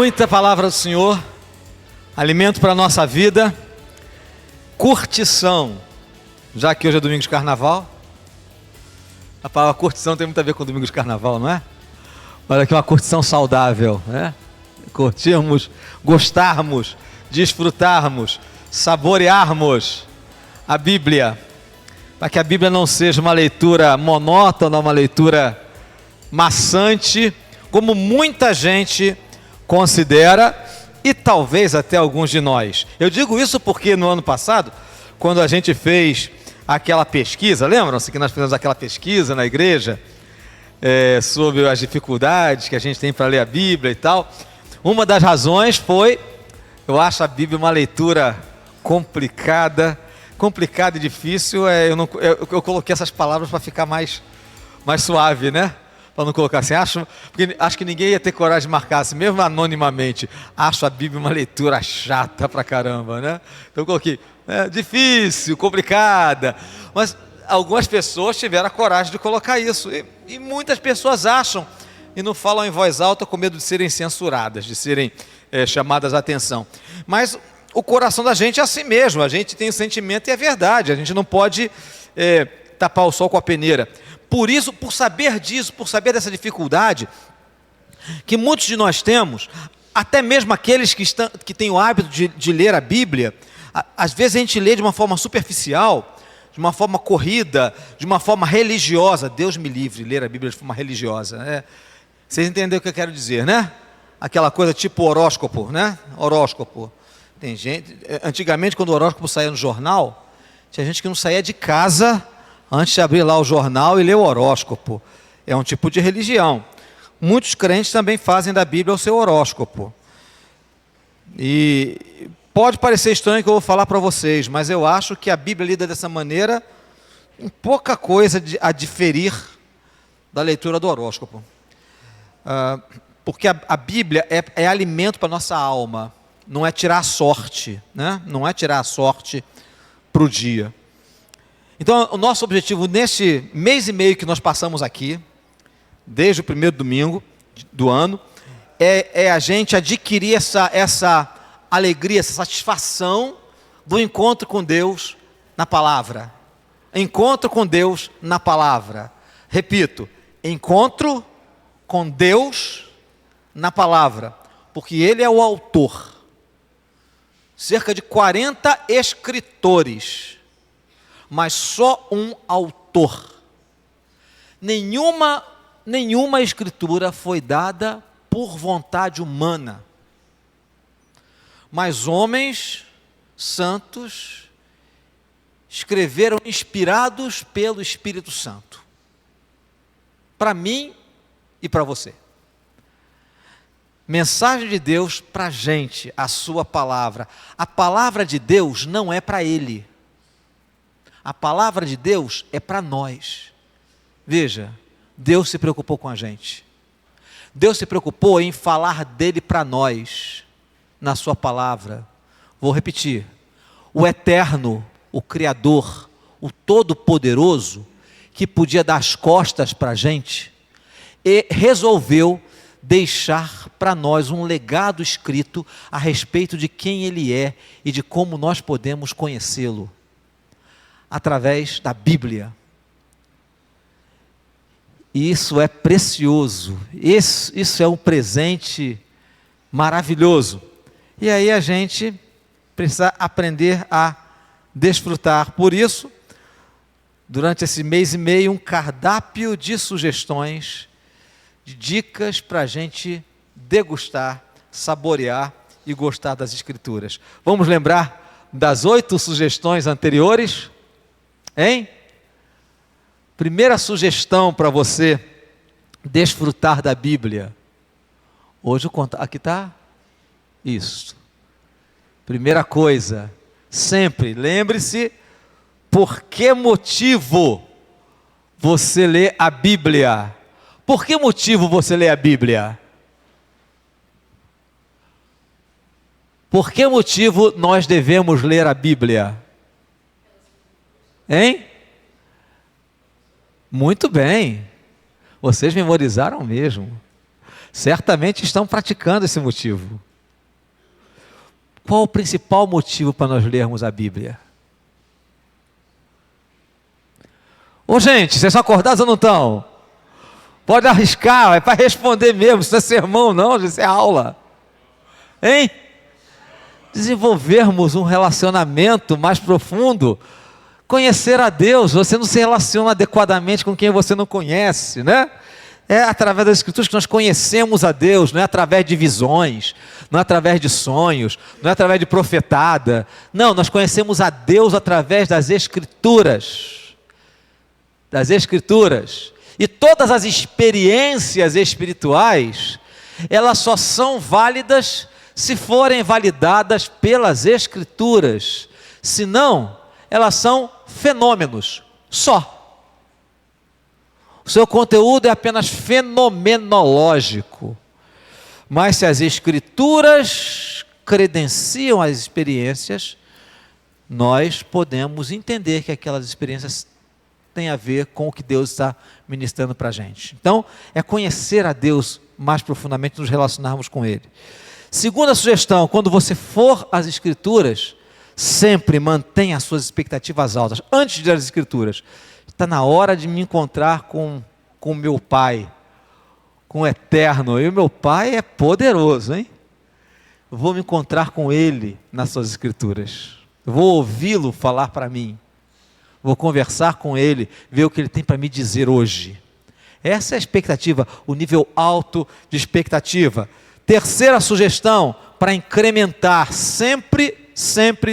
Muita palavra do Senhor, alimento para a nossa vida, curtição, já que hoje é domingo de carnaval. A palavra curtição tem muito a ver com domingo de carnaval, não é? Olha aqui, uma curtição saudável, né? Curtirmos, gostarmos, desfrutarmos, saborearmos a Bíblia, para que a Bíblia não seja uma leitura monótona, uma leitura maçante, como muita gente considera, e talvez até alguns de nós. Eu digo isso porque no ano passado, quando a gente fez aquela pesquisa, lembram-se que nós fizemos aquela pesquisa na igreja, sobre as dificuldades que a gente tem para ler a Bíblia e tal. Uma das razões foi, eu acho a Bíblia uma leitura complicada e difícil. Eu coloquei essas palavras para ficar mais suave, né? Para não colocar assim, porque acho que ninguém ia ter coragem de marcar assim, mesmo anonimamente. Acho a Bíblia uma leitura chata pra caramba, né? Então eu coloquei, difícil, complicada. Mas algumas pessoas tiveram a coragem de colocar isso. E muitas pessoas acham e não falam em voz alta com medo de serem censuradas, de serem chamadas a atenção. Mas o coração da gente é assim mesmo, a gente tem o sentimento e é verdade, a gente não pode tapar o sol com a peneira. Por isso, por saber disso, por saber dessa dificuldade que muitos de nós temos, até mesmo aqueles que têm o hábito de ler a Bíblia, às vezes a gente lê de uma forma superficial, de uma forma corrida, de uma forma religiosa. Deus me livre, ler a Bíblia de forma religiosa, né? Vocês entenderam o que eu quero dizer, né? Aquela coisa tipo horóscopo, né? Horóscopo. Tem gente, antigamente quando o horóscopo saía no jornal, tinha gente que não saía de casa antes de abrir lá o jornal e ler o horóscopo. É um tipo de religião. Muitos crentes também fazem da Bíblia o seu horóscopo. E pode parecer estranho o que eu vou falar para vocês, mas eu acho que a Bíblia lida dessa maneira, tem pouca coisa a diferir da leitura do horóscopo. Porque a Bíblia é alimento para a nossa alma, não é tirar a sorte, né? Não é tirar a sorte para o dia. Então, o nosso objetivo neste mês e meio que nós passamos aqui, desde o primeiro domingo do ano, é a gente adquirir essa alegria, essa satisfação do encontro com Deus na palavra. Encontro com Deus na palavra. Repito, encontro com Deus na palavra, porque Ele é o autor. Cerca de 40 escritores, mas só um autor. Nenhuma escritura foi dada por vontade humana, mas homens santos escreveram inspirados pelo Espírito Santo, para mim e para você. Mensagem de Deus para a gente, a sua palavra. A palavra de Deus não é para ele. A palavra de Deus é para nós. Veja, Deus se preocupou com a gente. Deus se preocupou em falar dele para nós, na sua palavra. Vou repetir. O Eterno, o Criador, o Todo-Poderoso, que podia dar as costas para a gente, e resolveu deixar para nós um legado escrito a respeito de quem Ele é e de como nós podemos conhecê-lo, através da Bíblia. E isso é precioso, isso é um presente maravilhoso. E aí a gente precisa aprender a desfrutar. Por isso, durante esse mês e meio, um cardápio de sugestões, de dicas para a gente degustar, saborear e gostar das Escrituras. Vamos lembrar das 8 sugestões anteriores? Hein? Primeira sugestão para você desfrutar da Bíblia. Hoje eu conto. Aqui está? Isso. Primeira coisa, sempre lembre-se por que motivo você lê a Bíblia. Por que motivo você lê a Bíblia? Por que motivo nós devemos ler a Bíblia? Hein? Muito bem. Vocês memorizaram mesmo. Certamente estão praticando esse motivo. Qual o principal motivo para nós lermos a Bíblia? Ô gente, vocês são acordados ou não estão? Pode arriscar, é para responder mesmo, isso não é sermão não, isso é aula. Hein? Desenvolvermos um relacionamento mais profundo, conhecer a Deus. Você não se relaciona adequadamente com quem você não conhece, né? É através das Escrituras que nós conhecemos a Deus, não é através de visões, não é através de sonhos, não é através de profetada. Não, nós conhecemos a Deus através das Escrituras. Das Escrituras. E todas as experiências espirituais, elas só são válidas se forem validadas pelas Escrituras. Senão, elas são fenômenos só. O seu conteúdo é apenas fenomenológico. Mas se as Escrituras credenciam as experiências, nós podemos entender que aquelas experiências têm a ver com o que Deus está ministrando para a gente. Então, é conhecer a Deus mais profundamente, nos relacionarmos com Ele. Segunda sugestão, quando você for às Escrituras, sempre mantenha as suas expectativas altas. Antes de ir às Escrituras, está na hora de me encontrar com o meu Pai, com o Eterno. E o meu Pai é poderoso, hein? Eu vou me encontrar com Ele nas suas Escrituras. Eu vou ouvi-lo falar para mim. Vou conversar com Ele, ver o que Ele tem para me dizer hoje. Essa é a expectativa, o nível alto de expectativa. Terceira sugestão, para incrementar, sempre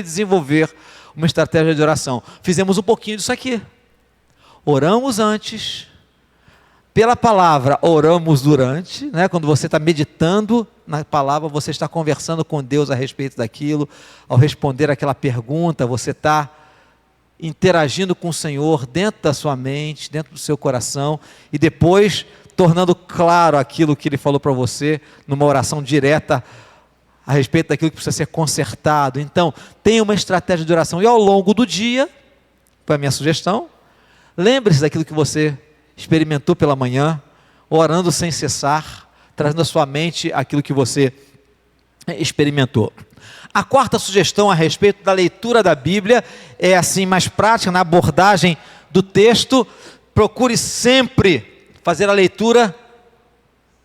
desenvolver uma estratégia de oração. Fizemos um pouquinho disso aqui. Oramos antes, pela palavra oramos durante, né? Quando você está meditando na palavra, você está conversando com Deus a respeito daquilo. Ao responder aquela pergunta, você está interagindo com o Senhor dentro da sua mente, dentro do seu coração, e depois tornando claro aquilo que Ele falou para você, numa oração direta a respeito daquilo que precisa ser consertado. Então, tenha uma estratégia de oração, e ao longo do dia, foi a minha sugestão, lembre-se daquilo que você experimentou pela manhã, orando sem cessar, trazendo à sua mente aquilo que você experimentou. A quarta sugestão a respeito da leitura da Bíblia é assim mais prática, na abordagem do texto. Procure sempre fazer a leitura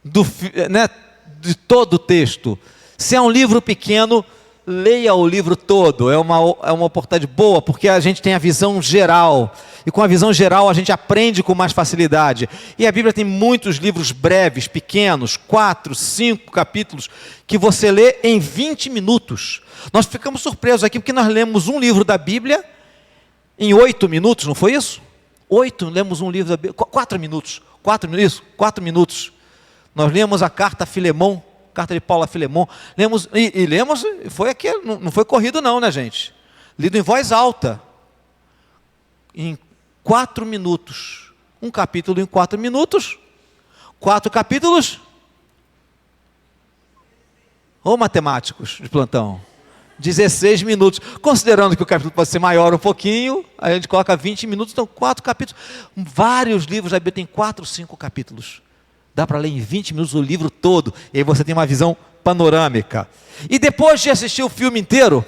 de todo o texto. Se é um livro pequeno, leia o livro todo. É uma oportunidade boa, porque a gente tem a visão geral. E com a visão geral a gente aprende com mais facilidade. E a Bíblia tem muitos livros breves, pequenos, 4, 5 capítulos, que você lê em 20 minutos. Nós ficamos surpresos aqui, porque nós lemos um livro da Bíblia em 8 minutos, não foi isso? Lemos um livro da Bíblia, 4 minutos. 4 minutos. Nós lemos a carta a Filemão, carta de Paulo a Filemão. Lemos, foi aqui, não foi corrido não, né, gente? Lido em voz alta. Em 4 minutos. Um capítulo em 4 minutos. 4 capítulos. Ô matemáticos de plantão. 16 minutos. Considerando que o capítulo pode ser maior um pouquinho, a gente coloca 20 minutos, então 4 capítulos. Vários livros da Bíblia têm 4, 5 capítulos. Dá para ler em 20 minutos o livro todo, e aí você tem uma visão panorâmica. E depois de assistir o filme inteiro,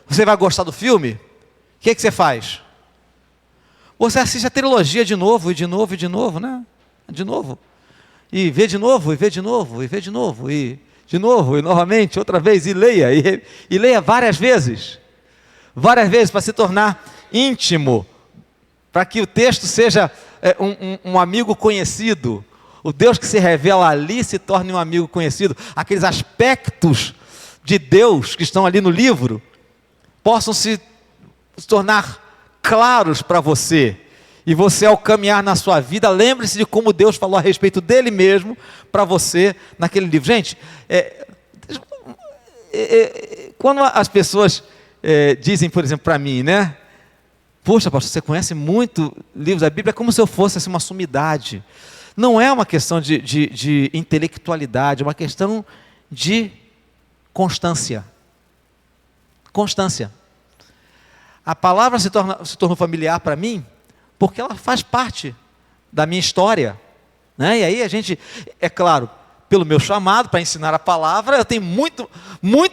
você vai gostar do filme? O que você faz? Você assiste a trilogia de novo, e de novo, e de novo, né? De novo. E vê de novo, e vê de novo, e vê de novo, e de novo, e novamente, outra vez, e leia, e leia várias vezes, para se tornar íntimo, para que o texto seja um amigo conhecido. O Deus que se revela ali se torne um amigo conhecido. Aqueles aspectos de Deus que estão ali no livro possam se tornar claros para você. E você, ao caminhar na sua vida, lembre-se de como Deus falou a respeito dele mesmo para você naquele livro. Gente, quando as pessoas dizem, por exemplo, para mim, né? Poxa, pastor, você conhece muito livros da Bíblia, é como se eu fosse assim, uma sumidade. Não é uma questão de intelectualidade, é uma questão de constância. Constância. A palavra se tornou familiar para mim, porque ela faz parte da minha história. Né? E aí a gente, é claro, pelo meu chamado, para ensinar a palavra, eu tenho muito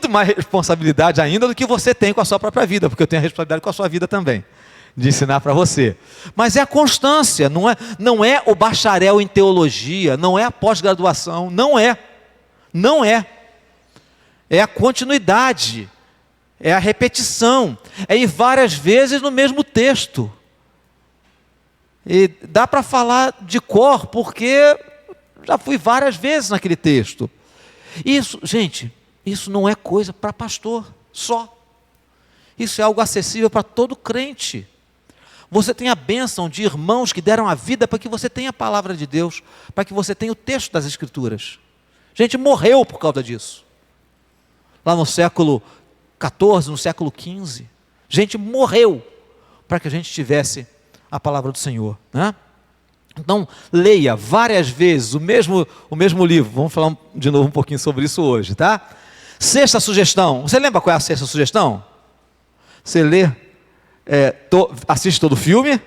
mais responsabilidade ainda do que você tem com a sua própria vida, porque eu tenho a responsabilidade com a sua vida também, de ensinar para você. Mas é a constância, não é o bacharel em teologia, não é a pós-graduação, não é. É a continuidade, é a repetição, é ir várias vezes no mesmo texto. E dá para falar de cor, porque já fui várias vezes naquele texto. Isso, gente, isso não é coisa para pastor só. Isso é algo acessível para todo crente. Você tem a bênção de irmãos que deram a vida para que você tenha a palavra de Deus, para que você tenha o texto das Escrituras. Gente morreu por causa disso. Lá no século XIV, no século XV, gente morreu para que a gente tivesse a palavra do Senhor, né? Então, leia várias vezes o mesmo livro. Vamos falar de novo um pouquinho sobre isso hoje, tá? Sexta sugestão. Você lembra qual é a sexta sugestão? Você lê, assiste todo o filme,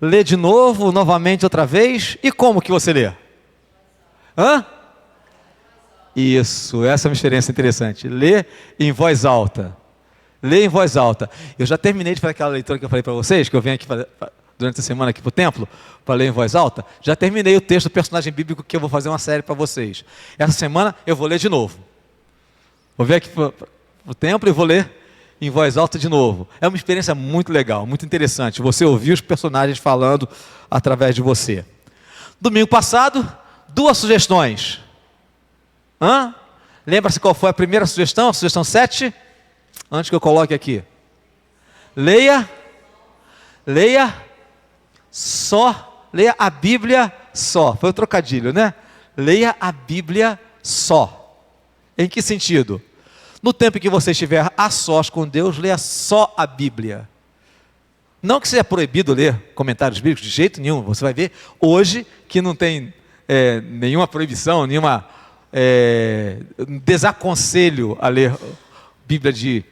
lê de novo, novamente, outra vez. E como que você lê? Isso, essa é uma experiência interessante. Lê em voz alta. Lê em voz alta. Eu já terminei de fazer aquela leitura que eu falei para vocês, que eu venho aqui durante a semana aqui para o templo, para ler em voz alta. Já terminei o texto do personagem bíblico que eu vou fazer uma série para vocês. Essa semana eu vou ler de novo. Vou vir aqui para o templo e vou ler em voz alta de novo. É uma experiência muito legal, muito interessante. Você ouvir os personagens falando através de você. Domingo passado, 2 sugestões. Lembra-se qual foi a primeira sugestão? A sugestão 7? Antes que eu coloque aqui. Leia a Bíblia só. Foi um trocadilho, né? Leia a Bíblia só. Em que sentido? No tempo em que você estiver a sós com Deus, leia só a Bíblia. Não que seja proibido ler comentários bíblicos, de jeito nenhum. Você vai ver hoje que não tem nenhuma proibição, nenhuma desaconselho a ler Bíblia de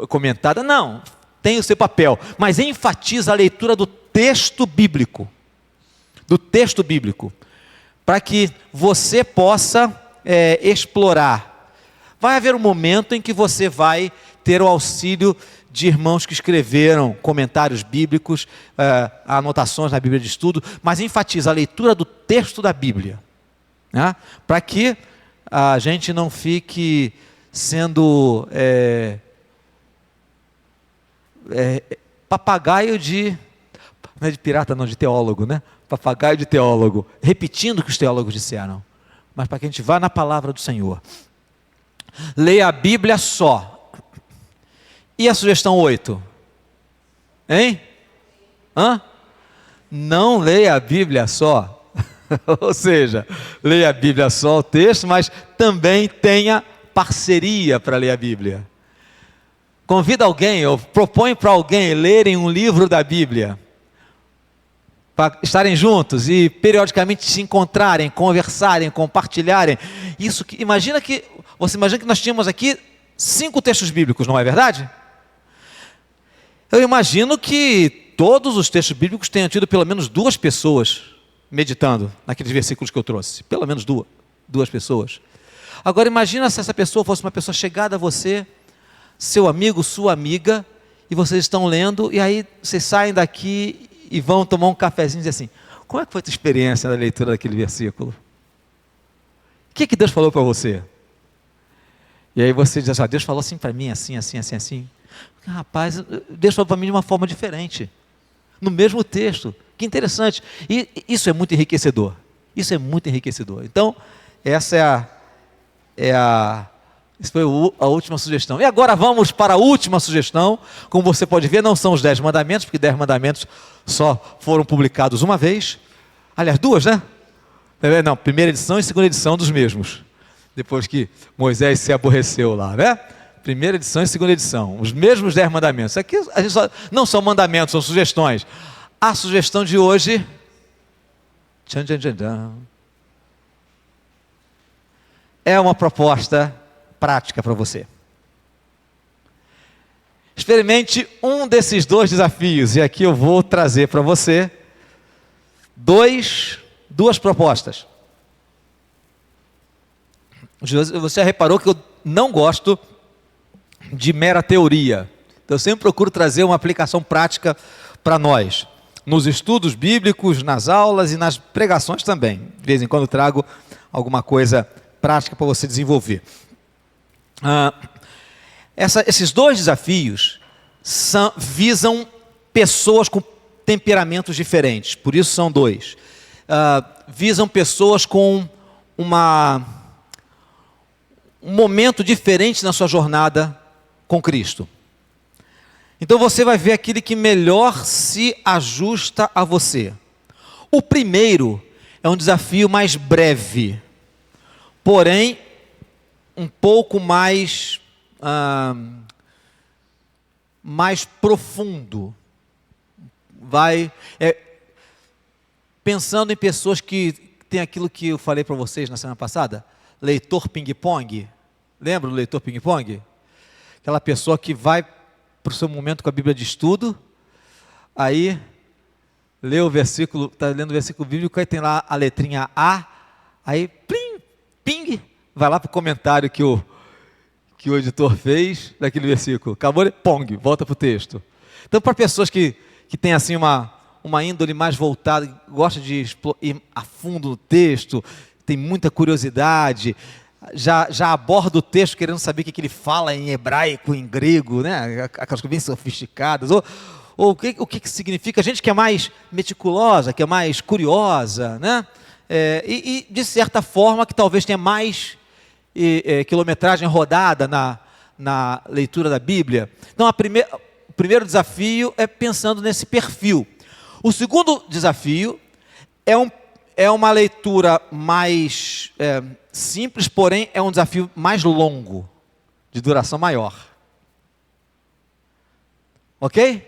comentada. Não, tem o seu papel, mas enfatiza a leitura do texto bíblico. Para que você possa explorar. Vai haver um momento em que você vai ter o auxílio de irmãos que escreveram comentários bíblicos, anotações na Bíblia de estudo, mas enfatiza a leitura do texto da Bíblia, né? Para que a gente não fique sendo papagaio não é de pirata não, de teólogo, né? Papagaio de teólogo, repetindo o que os teólogos disseram, mas para que a gente vá na palavra do Senhor. Leia a Bíblia só. E a sugestão 8? Hein? Não leia a Bíblia só. Ou seja, leia a Bíblia só o texto, mas também tenha parceria para ler a Bíblia. Convida alguém, ou propõe para alguém lerem um livro da Bíblia, para estarem juntos e periodicamente se encontrarem, conversarem, compartilharem. Você imagina que nós tínhamos aqui 5 textos bíblicos, não é verdade? Eu imagino que todos os textos bíblicos tenham tido pelo menos 2 pessoas meditando naqueles versículos que eu trouxe. Pelo menos 2 pessoas. Agora imagina se essa pessoa fosse uma pessoa chegada a você, seu amigo, sua amiga, e vocês estão lendo, e aí vocês saem daqui e vão tomar um cafezinho e dizem assim: como é que foi a tua experiência na leitura daquele versículo? O que Deus falou para você? E aí você diz assim: Deus falou assim para mim, assim. Rapaz, Deus falou para mim de uma forma diferente, no mesmo texto. Que interessante. E isso é muito enriquecedor. Então, essa foi a última sugestão. E agora vamos para a última sugestão. Como você pode ver, não são os 10 mandamentos, porque 10 mandamentos só foram publicados uma vez. Aliás, 2, né? Não, primeira edição e segunda edição dos mesmos. Depois que Moisés se aborreceu lá, né? Primeira edição e segunda edição. Os mesmos 10 mandamentos. Aqui não são mandamentos, são sugestões. A sugestão de hoje... é uma proposta prática para você. Experimente um desses 2 desafios, e aqui eu vou trazer para você duas propostas. Você já reparou que eu não gosto de mera teoria. Então eu sempre procuro trazer uma aplicação prática para nós. Nos estudos bíblicos, nas aulas e nas pregações também. De vez em quando trago alguma coisa prática para você desenvolver. Esses dois desafios visam pessoas com temperamentos diferentes. Por isso são dois. Visam pessoas com um momento diferente na sua jornada com Cristo. Então você vai ver aquele que melhor se ajusta a você. O primeiro é um desafio mais breve, porém um pouco mais profundo. Pensando em pessoas que têm aquilo que eu falei para vocês na semana passada, leitor ping-pong. Lembra do leitor ping-pong? Aquela pessoa que vai para o seu momento com a Bíblia de estudo, aí lê o versículo, está lendo o versículo bíblico, aí tem lá a letrinha A, aí plim, ping, vai lá para o comentário que o editor fez daquele versículo. Acabou, pong, volta para o texto. Então, para pessoas que têm assim uma índole mais voltada, gosta de ir a fundo no texto, tem muita curiosidade, já aborda o texto querendo saber o que ele fala em hebraico, em grego, né? Aquelas coisas bem sofisticadas, ou o que significa, gente que é mais meticulosa, que é mais curiosa, né? E de certa forma que talvez tenha mais quilometragem rodada na leitura da Bíblia. Então o primeiro desafio é pensando nesse perfil. O segundo desafio é uma leitura mais simples, porém é um desafio mais longo, de duração maior. Ok?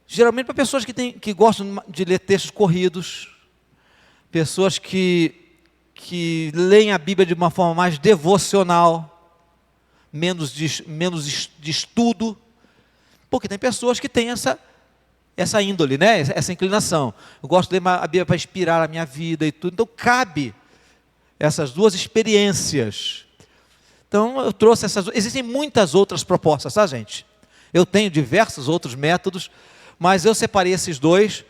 Geralmente para pessoas que gostam de ler textos corridos, pessoas que leem a Bíblia de uma forma mais devocional, menos de estudo, porque tem pessoas que têm essa índole, né? Essa inclinação. Eu gosto de ler a Bíblia para inspirar a minha vida e tudo. Então cabe essas duas experiências. Então eu trouxe essas. Existem muitas outras propostas, tá, gente? Eu tenho diversos outros métodos, mas eu separei esses dois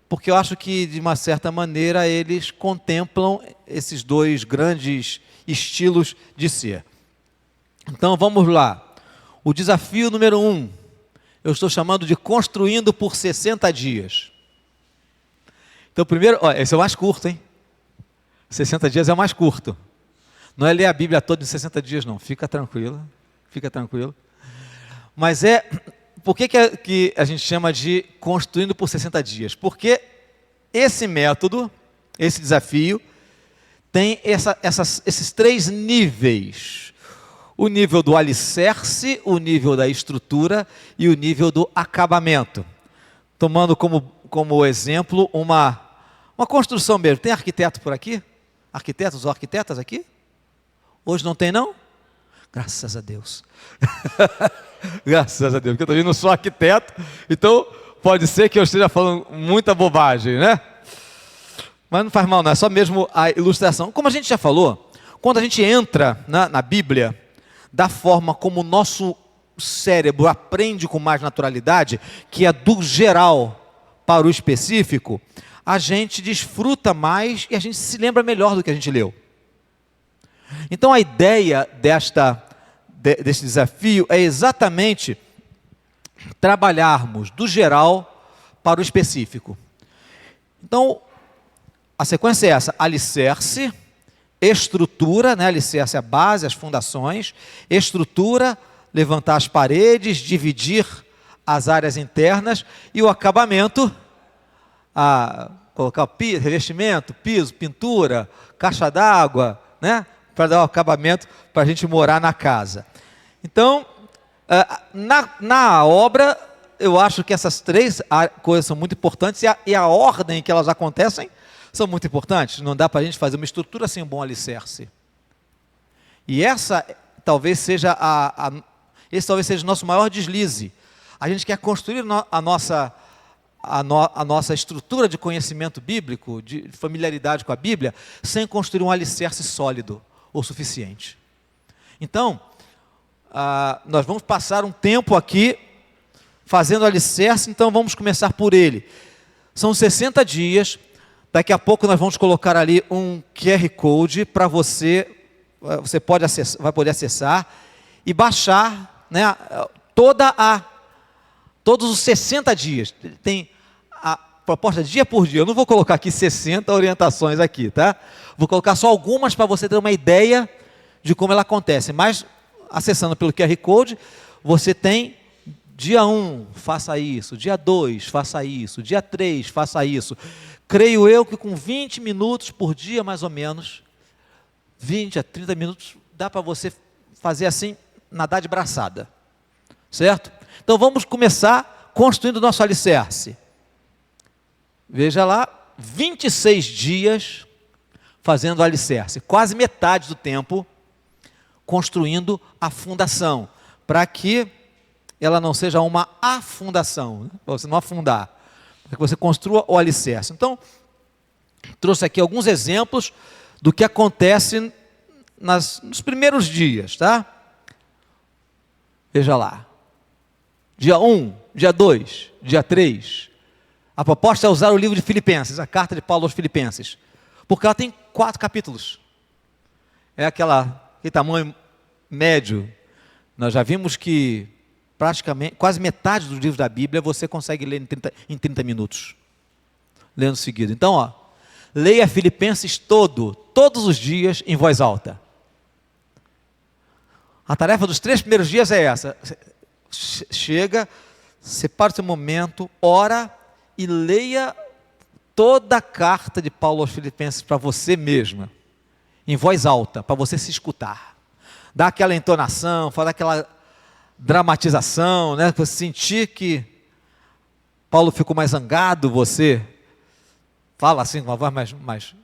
porque eu acho que de uma certa maneira eles contemplam esses dois grandes estilos de ser. Então vamos lá. O desafio número 1. Eu estou chamando de construindo por 60 dias. Então, primeiro, esse é o mais curto, hein? 60 dias é o mais curto. Não é ler a Bíblia toda em 60 dias, não. Fica tranquilo, fica tranquilo. Mas por que a gente chama de construindo por 60 dias? Porque esse método, esse desafio, tem esses 3 níveis. O nível do alicerce, o nível da estrutura e o nível do acabamento. Tomando como exemplo uma construção mesmo. Tem arquiteto por aqui? Arquitetos ou arquitetas aqui? Hoje não tem, não? Graças a Deus. Graças a Deus, porque eu também não sou arquiteto, então pode ser que eu esteja falando muita bobagem, né? Mas não faz mal, não, é só mesmo a ilustração. Como a gente já falou, quando a gente entra na Bíblia, da forma como o nosso cérebro aprende com mais naturalidade, que é do geral para o específico, a gente desfruta mais e a gente se lembra melhor do que a gente leu. Então a ideia desse desafio é exatamente trabalharmos do geral para o específico. Então a sequência é essa: alicerce, estrutura, né? Alicerce é a base, as fundações, estrutura, levantar as paredes, dividir as áreas internas, e o acabamento, colocar o piso, revestimento, piso, pintura, caixa d'água, né? Para dar o acabamento para a gente morar na casa. Então, na obra, eu acho que essas 3 coisas são muito importantes, e a ordem em que elas acontecem são muito importantes. Não dá para a gente fazer uma estrutura sem um bom alicerce. E essa talvez seja esse talvez seja o nosso maior deslize. A gente quer construir a nossa estrutura de conhecimento bíblico, de familiaridade com a Bíblia, sem construir um alicerce sólido. o suficiente. Então, nós vamos passar um tempo aqui fazendo alicerce, então vamos começar por ele. São 60 dias, daqui a pouco nós vamos colocar ali um QR Code para você pode acessar, vai poder acessar e baixar, né, todos os 60 dias. Tem a proposta dia por dia. Eu não vou colocar aqui 60 orientações aqui, tá? Vou colocar só algumas para você ter uma ideia de como ela acontece. Mas, acessando pelo QR Code, você tem dia 1, faça isso. Dia 2, faça isso. Dia 3, faça isso. Creio eu que com 20 minutos por dia, mais ou menos, 20 a 30 minutos, dá para você fazer assim, nadar de braçada. Certo? Então vamos começar construindo o nosso alicerce. Veja lá, 26 dias fazendo o alicerce. Quase metade do tempo construindo a fundação. Para que ela não seja uma afundação, né? Para você não afundar. Para que você construa o alicerce. Então, trouxe aqui alguns exemplos do que acontece nos primeiros dias, tá? Veja lá. Dia 1, dia 2, dia 3. A proposta é usar o livro de Filipenses, a carta de Paulo aos Filipenses. Porque ela tem 4 capítulos. É aquele tamanho médio. Nós já vimos que praticamente, quase metade do livro da Bíblia você consegue ler em 30 minutos. Lendo seguido. Então, leia Filipenses todos os dias em voz alta. A tarefa dos 3 primeiros dias é essa. Chega, separa o seu momento, ora e leia toda a carta de Paulo aos Filipenses para você mesma, em voz alta, para você se escutar. Dá aquela entonação, fala aquela dramatização, né? Você sentir que Paulo ficou mais zangado, você fala assim com uma voz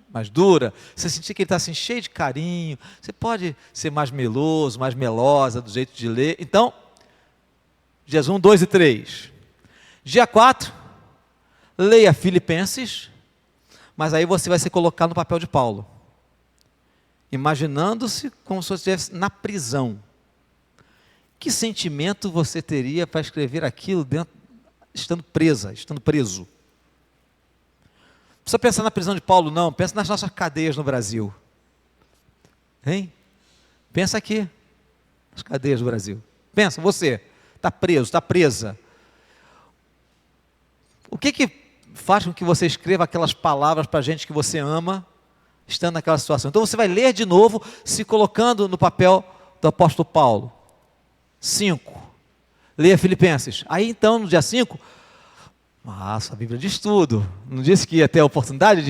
mais dura, você sentir que ele está assim, cheio de carinho, você pode ser mais meloso, mais melosa do jeito de ler. Então, dias 1, 2 e 3. Dia 4, leia Filipenses, mas aí você vai se colocar no papel de Paulo, imaginando-se como se você estivesse na prisão. Que sentimento você teria para escrever aquilo estando preso? Não precisa pensar na prisão de Paulo, não. Pensa nas nossas cadeias no Brasil. Hein? Pensa aqui, nas cadeias do Brasil. Pensa, você está preso, está presa. O que faz com que você escreva aquelas palavras para a gente que você ama, estando naquela situação? Então você vai ler de novo, se colocando no papel do apóstolo Paulo. 5. Leia Filipenses. Aí então, no dia 5, a Bíblia diz tudo. Não disse que ia ter a oportunidade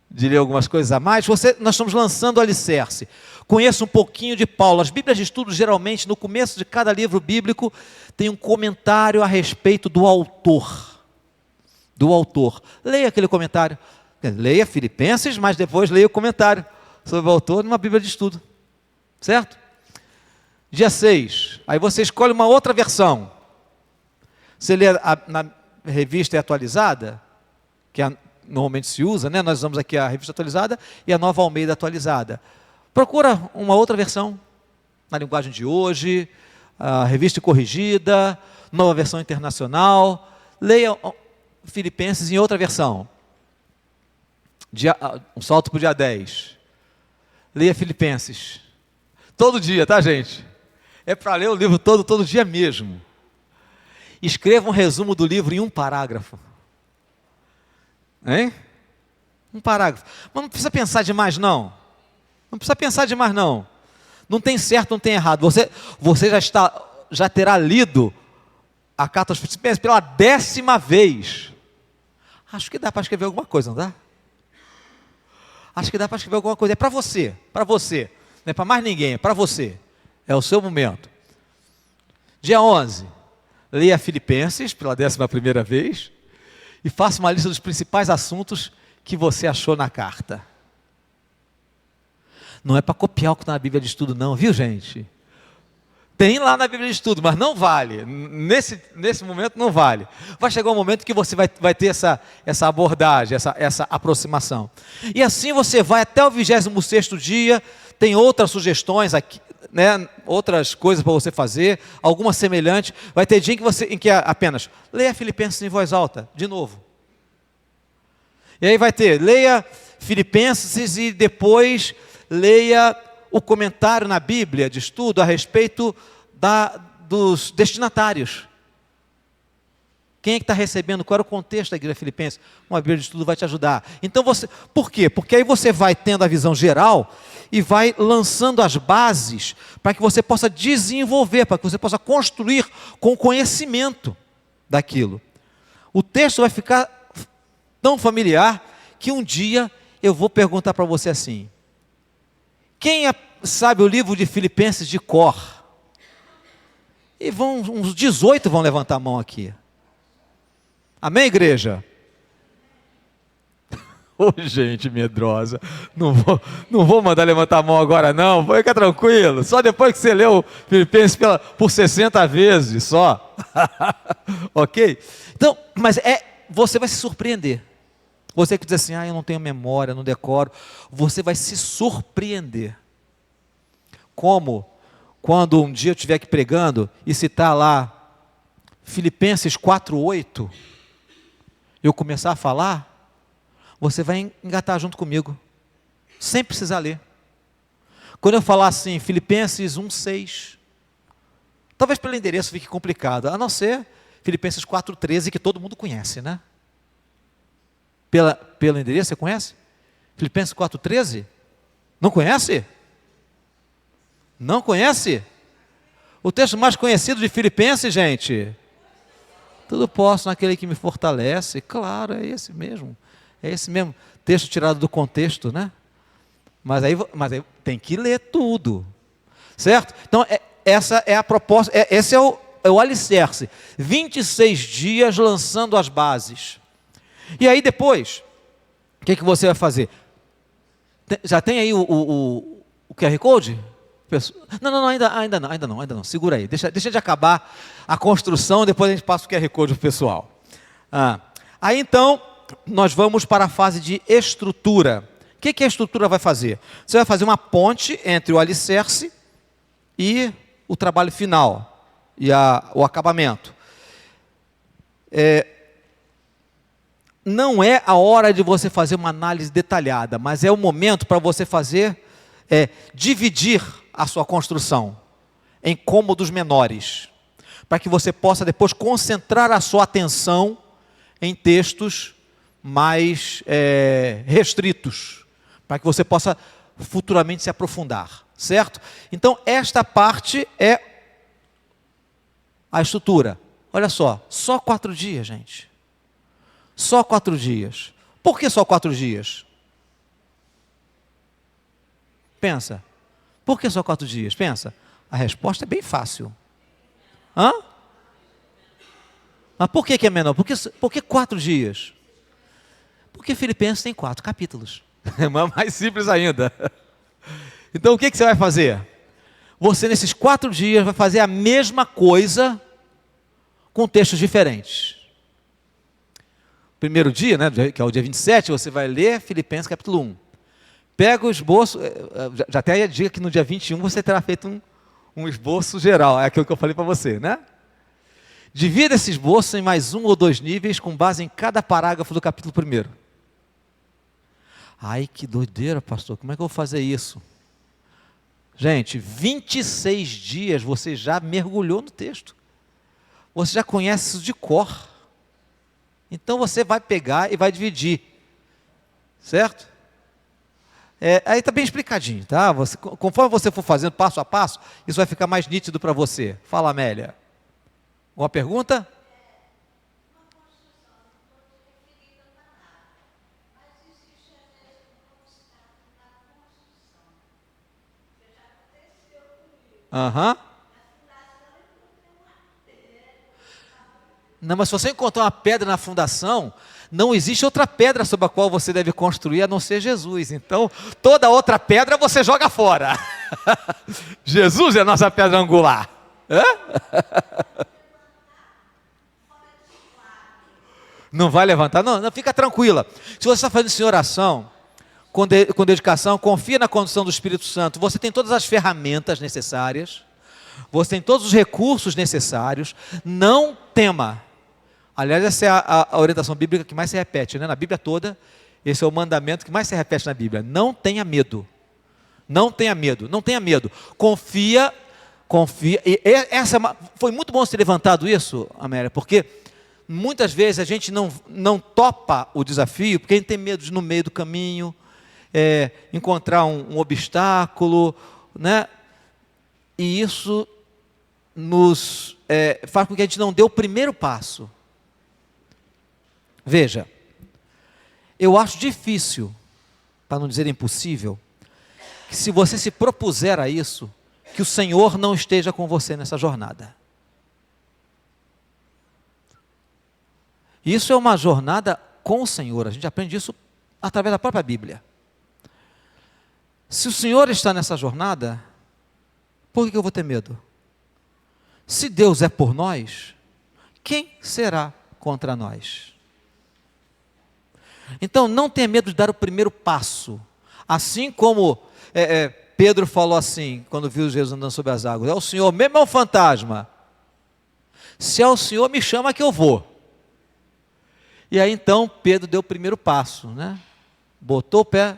de ler algumas coisas a mais? Nós estamos lançando o alicerce. Conheça um pouquinho de Paulo. As Bíblias de estudo, geralmente, no começo de cada livro bíblico, tem um comentário a respeito do autor. Leia aquele comentário. Leia Filipenses, mas depois leia o comentário sobre o autor numa Bíblia de estudo. Certo? Dia 6. Aí você escolhe uma outra versão. Você lê na revista atualizada, que normalmente se usa, né? Nós usamos aqui a revista atualizada e a Nova Almeida atualizada. Procura uma outra versão, na linguagem de hoje, a revista corrigida, nova versão internacional. Leia Filipenses em outra versão. Um salto para o dia 10. Leia Filipenses. Todo dia, tá, gente? É para ler o livro todo dia mesmo. Escreva um resumo do livro em um parágrafo. Hein? Um parágrafo. Mas não precisa pensar demais, não. Não precisa pensar demais, não. Não tem certo, não tem errado. Você já terá lido a carta aos Filipenses pela 10ª vez. Acho que dá para escrever alguma coisa, não dá? Acho que dá para escrever alguma coisa. É para você. Não é para mais ninguém, é para você. É o seu momento. Dia 11. Leia Filipenses pela 11ª vez e faça uma lista dos principais assuntos que você achou na carta. Não é para copiar o que está na Bíblia de estudo, não, viu, gente? Tem lá na Bíblia de estudo, mas não vale. Nesse momento não vale. Vai chegar um momento que você vai ter essa abordagem, essa aproximação. E assim você vai até o 26º dia, tem outras sugestões aqui, né? Outras coisas para você fazer, alguma semelhante. Vai ter dia em que apenas leia Filipenses em voz alta, de novo. E aí vai ter, leia Filipenses e depois leia o comentário na Bíblia de estudo a respeito dos destinatários. Quem é que está recebendo? Qual era o contexto da igreja filipense? Uma Bíblia de estudo vai te ajudar. Então por quê? Porque aí você vai tendo a visão geral e vai lançando as bases para que você possa desenvolver, para que você possa construir com conhecimento daquilo. O texto vai ficar tão familiar que um dia eu vou perguntar para você assim: quem sabe o livro de Filipenses de cor? E uns 18 vão levantar a mão aqui. Amém, igreja? Ô, gente medrosa, não vou mandar levantar a mão agora não, fica tranquilo, só depois que você leu Filipenses por 60 vezes só. Ok? Então, mas você vai se surpreender. Você que diz assim, eu não tenho memória, não decoro, você vai se surpreender. Como quando um dia eu estiver aqui pregando e citar lá Filipenses 4:8, eu começar a falar, você vai engatar junto comigo, sem precisar ler. Quando eu falar assim, Filipenses 1:6, talvez pelo endereço fique complicado, a não ser Filipenses 4:13, que todo mundo conhece, né? Pelo endereço, você conhece? Filipenses 4:13? Não conhece? Não conhece? O texto mais conhecido de Filipenses, gente. Tudo posso naquele que me fortalece. Claro, é esse mesmo. É esse mesmo. Texto tirado do contexto, né? Mas aí tem que ler tudo. Certo? Então, essa é a proposta. Esse é o alicerce. 26 dias lançando as bases. E aí depois, o que você vai fazer? Já tem aí o QR Code? Não, ainda não. Segura aí, deixa de acabar a construção, depois a gente passa o QR Code para o pessoal. Aí então, nós vamos para a fase de estrutura. O que a estrutura vai fazer? Você vai fazer uma ponte entre o alicerce e o trabalho final, e o acabamento. Não é a hora de você fazer uma análise detalhada, mas é o momento para você dividir a sua construção em cômodos menores, para que você possa depois concentrar a sua atenção em textos mais restritos, para que você possa futuramente se aprofundar, certo? Então, esta parte é a estrutura. Olha só 4 dias, gente. Só 4 dias. Por que só 4 dias? Pensa. Por que só 4 dias? Pensa. A resposta é bem fácil. Mas por que é menor? Por que 4 dias? Porque Filipenses tem 4 capítulos. É mais simples ainda. Então o que você vai fazer? Você nesses 4 dias vai fazer a mesma com textos diferentes. Primeiro dia, né, que é o dia 27, você vai ler Filipenses capítulo 1. Pega o esboço, já até diga que no dia 21 você terá feito um esboço geral, é aquilo que eu falei para você, né? Divida esse esboço em mais 1 ou 2 níveis, com base em cada parágrafo do capítulo 1. Ai, que doideira, pastor, como é que eu vou fazer isso? Gente, 26 dias você já mergulhou no texto. Você já conhece isso de cor. Então você vai pegar e vai dividir. Certo? Aí está bem explicadinho, tá? Conforme você for fazendo passo a passo, isso vai ficar mais nítido para você. Fala, Amélia. Uma pergunta? Não, mas se você encontrar uma pedra na fundação, não existe outra pedra sobre a qual você deve construir a não ser Jesus. Então, toda outra pedra você joga fora. Jesus é a nossa pedra angular. Não vai levantar? Não, fica tranquila. Se você está fazendo isso em oração, com dedicação, confia na condução do Espírito Santo. Você tem todas as ferramentas necessárias, você tem todos os recursos necessários, não tema. Aliás, essa é a orientação bíblica que mais se repete, né? Na Bíblia toda, esse é o mandamento que mais se repete na Bíblia. Não tenha medo. Não tenha medo, não tenha medo. Confia. E foi muito bom ser levantado isso, Amélia, porque muitas vezes a gente não topa o desafio, porque a gente tem medo de, no meio do caminho, encontrar um obstáculo, né? E isso nos faz com que a gente não dê o primeiro passo. Veja, eu acho difícil, para não dizer impossível, que se você se propuser a isso, que o Senhor não esteja com você nessa jornada. Isso é uma jornada com o Senhor, a gente aprende isso através da própria Bíblia. Se o Senhor está nessa jornada, por que eu vou ter medo? Se Deus é por nós, quem será contra nós? Então não tenha medo de dar o primeiro passo, assim como Pedro falou assim, quando viu Jesus andando sobre as águas: é o Senhor mesmo ou é um fantasma? Se é o Senhor, me chama que eu vou. E aí então Pedro deu o primeiro passo, né? Botou o pé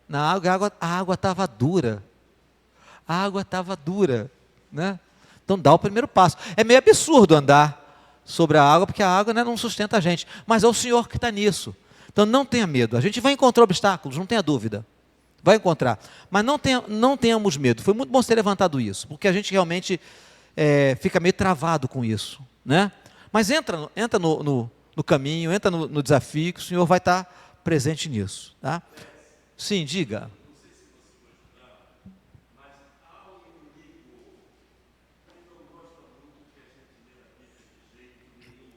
na água, a água estava dura. A água estava dura, né? Então dá o primeiro passo. É meio absurdo andar sobre a água, porque a água, né, não sustenta a gente. Mas é o Senhor que está nisso. Então não tenha medo. A gente vai encontrar obstáculos, não tenha dúvida. Vai encontrar. Mas não tenhamos medo. Foi muito bom ser levantado isso, porque a gente realmente fica meio travado com isso, né? Mas entra no caminho, entra no desafio, que o Senhor vai estar presente nisso, tá? Sim, diga.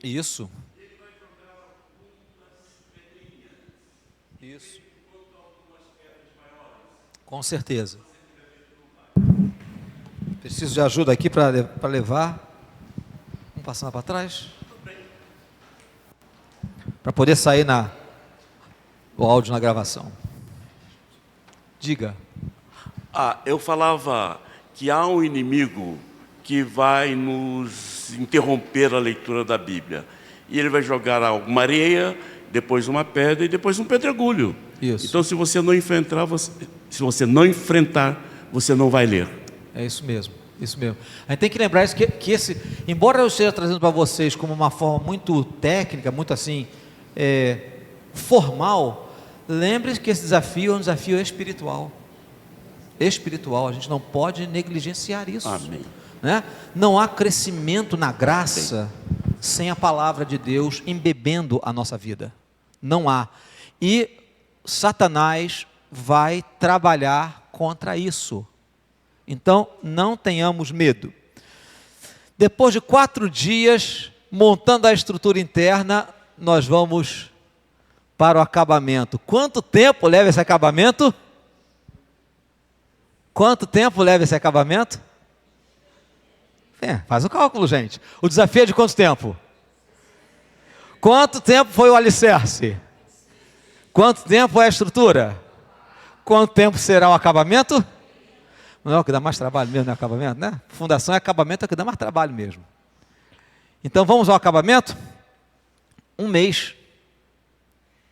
Isso. Isso. Com certeza. Preciso de ajuda aqui para levar. Vamos passar para trás. Para poder sair o áudio na gravação. Diga. Eu falava que há um inimigo que vai nos interromper a leitura da Bíblia. E ele vai jogar alguma areia, depois uma pedra e depois um pedregulho. Isso. Então, se você não enfrentar, você não vai ler. É isso mesmo, isso mesmo. A gente tem que lembrar isso, que embora eu esteja trazendo para vocês como uma forma muito técnica, muito assim, formal, lembre-se que esse desafio é um desafio espiritual. Espiritual, a gente não pode negligenciar isso. Amém. Né? Não há crescimento na graça sem a palavra de Deus embebendo a nossa vida. Não há. E Satanás vai trabalhar contra isso. Então, não tenhamos medo. Depois de 4 dias, montando a estrutura interna, nós vamos para o acabamento. Quanto tempo leva esse acabamento? Quanto tempo leva esse acabamento? Faz o cálculo, gente. O desafio é de quanto tempo? Quanto tempo foi o alicerce? Quanto tempo é a estrutura? Quanto tempo será o acabamento? Não é o que dá mais trabalho mesmo, no acabamento, né? Fundação e acabamento é o que dá mais trabalho mesmo. Então vamos ao acabamento? 1 mês,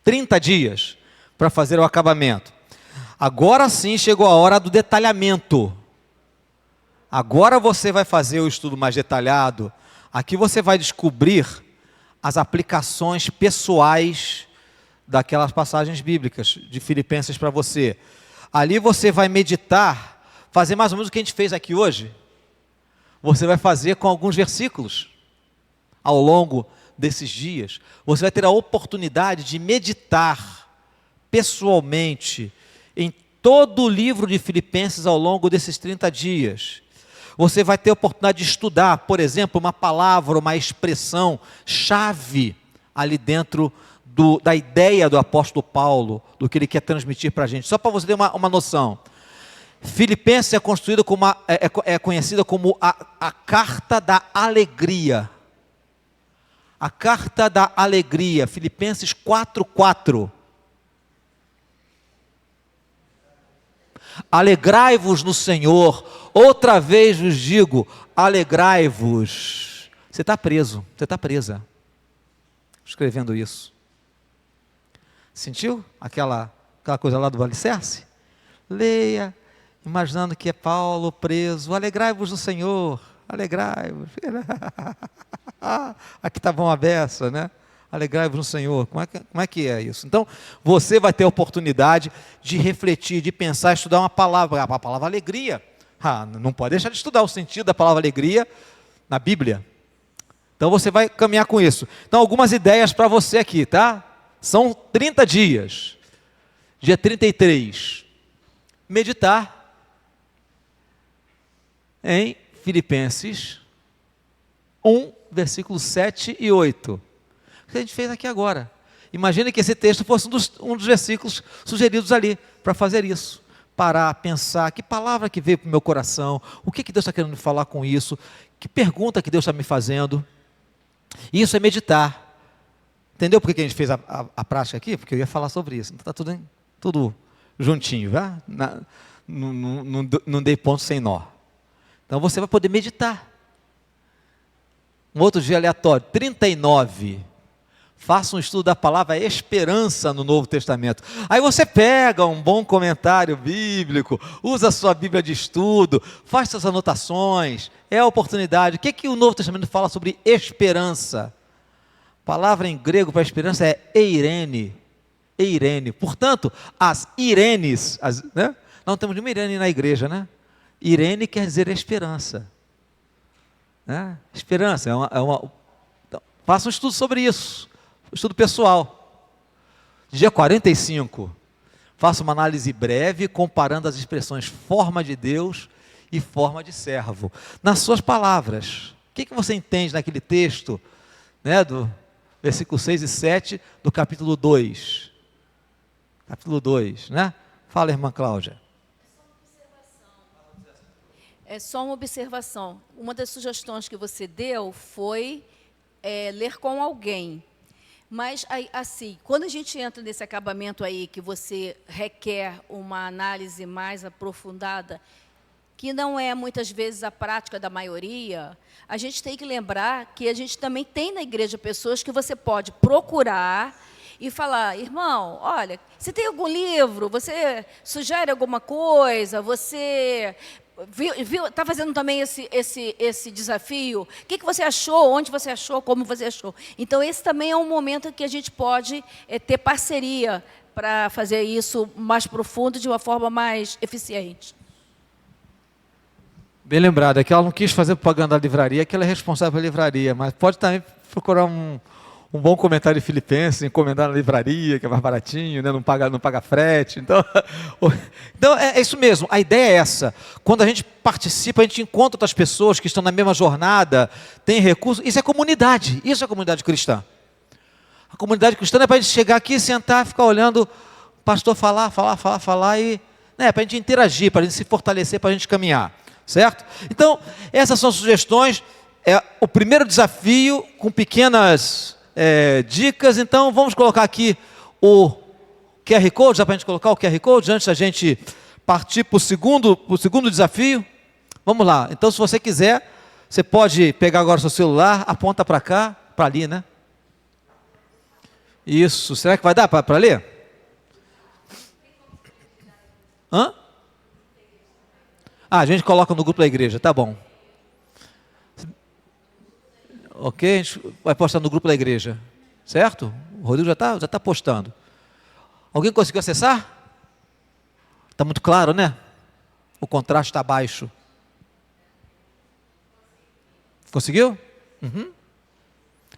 30 dias para fazer o acabamento. Agora sim chegou a hora do detalhamento. Agora você vai fazer o estudo mais detalhado. Aqui você vai descobrir as aplicações pessoais daquelas passagens bíblicas de Filipenses para você. Ali você vai meditar, fazer mais ou menos o que a gente fez aqui hoje. Você vai fazer com alguns versículos ao longo desses dias. Você vai ter a oportunidade de meditar pessoalmente em todo o livro de Filipenses ao longo desses 30 dias. Você vai ter a oportunidade de estudar, por exemplo, uma palavra, uma expressão chave ali dentro da ideia do apóstolo Paulo, do que ele quer transmitir para a gente. Só para você ter uma noção. Filipenses é construída como conhecida como a carta da alegria. A carta da alegria, Filipenses 4:4. Alegrai-vos no Senhor. Outra vez vos digo, alegrai-vos. Você está preso, você está presa, escrevendo isso. Sentiu aquela coisa lá do alicerce? Leia, imaginando que é Paulo preso. Alegrai-vos no Senhor, alegrai-vos. Aqui está bom a beça, né? Alegrai-vos no Senhor. Como é que é isso? Então, você vai ter a oportunidade de refletir, de pensar, estudar uma palavra, a palavra alegria. Não pode deixar de estudar o sentido da palavra alegria na Bíblia. Então, você vai caminhar com isso. Então, algumas ideias para você aqui, tá? São 30 dias. Dia 33, meditar em Filipenses 1, versículos 7 e 8. O que a gente fez aqui agora. Imagine que esse texto fosse um dos versículos sugeridos ali, para fazer isso. Parar, pensar, que palavra que veio para o meu coração, o que Deus está querendo me falar com isso, que pergunta que Deus está me fazendo. Isso é meditar. Entendeu por que a gente fez a prática aqui? Porque eu ia falar sobre isso. Então está tudo juntinho, tá? Não dei ponto sem nó. Então você vai poder meditar. Um outro dia aleatório, 39. Faça um estudo da palavra esperança no Novo Testamento. Aí você pega um bom comentário bíblico, usa a sua Bíblia de estudo, faz suas anotações, é a oportunidade. O que o Novo Testamento fala sobre esperança? A palavra em grego para esperança é eirene. Eirene. Portanto, as Irenes, né? Não temos nenhuma Irene na igreja, né? Irene quer dizer esperança. Né? Esperança então, faça um estudo sobre isso. Estudo pessoal. Dia 45. Faça uma análise breve comparando as expressões forma de Deus e forma de servo. Nas suas palavras. O que você entende naquele texto, né, do versículo 6 e 7 do capítulo 2? Capítulo 2, né? Fala, irmã Cláudia. É só uma observação. Uma das sugestões que você deu foi ler com alguém. Mas, assim, quando a gente entra nesse acabamento aí, que você requer uma análise mais aprofundada, que não é muitas vezes a prática da maioria, a gente tem que lembrar que a gente também tem na igreja pessoas que você pode procurar e falar, irmão, olha, você tem algum livro, você sugere alguma coisa, você está fazendo também esse desafio, o que você achou, onde você achou, como você achou. Então, esse também é um momento que a gente pode ter parceria para fazer isso mais profundo, de uma forma mais eficiente. Bem lembrado, é que ela não quis fazer propaganda da livraria, que ela é responsável pela livraria, mas pode também procurar um bom comentário de Filipenses, encomendar na livraria, que é mais baratinho, né? não paga frete. Então é isso mesmo, a ideia é essa. Quando a gente participa, a gente encontra outras pessoas que estão na mesma jornada, tem recursos, isso é comunidade cristã. A comunidade cristã é para a gente chegar aqui, sentar, ficar olhando o pastor falar e para a gente interagir, para a gente se fortalecer, para a gente caminhar. Certo? Então, essas são sugestões, é o primeiro desafio com pequenas dicas. Então, vamos colocar aqui o QR Code, dá para a gente colocar o QR Code antes da gente partir para o segundo desafio? Vamos lá, então se você quiser, você pode pegar agora o seu celular, aponta para cá, para ali, né? Isso, será que vai dar para ler? Hã? A gente coloca no grupo da igreja, tá bom. Ok, a gente vai postar no grupo da igreja, certo? O Rodrigo já está postando. Alguém conseguiu acessar? Está muito claro, né? O contraste está baixo. Conseguiu? Uhum.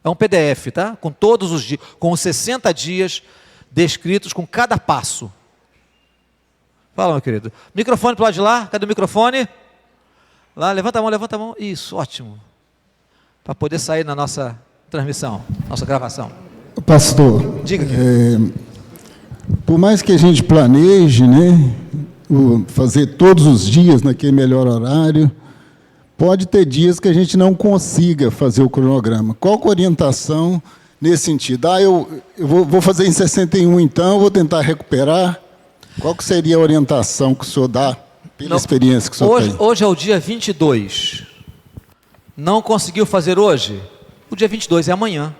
É um PDF, tá? Com todos os dias, com os 60 dias descritos com cada passo. Fala, meu querido. Microfone para o lado de lá. Cadê o microfone? Lá, levanta a mão. Isso, ótimo. Para poder sair na nossa transmissão, nossa gravação. Pastor, diga. Por mais que a gente planeje, né, fazer todos os dias naquele melhor horário, pode ter dias que a gente não consiga fazer o cronograma. Qual a orientação nesse sentido? Eu vou fazer em 61 então, vou tentar recuperar. Qual que seria a orientação que o senhor dá, pela Não, experiência que o senhor tem? Hoje é o dia 22. Não conseguiu fazer hoje? O dia 22 é amanhã.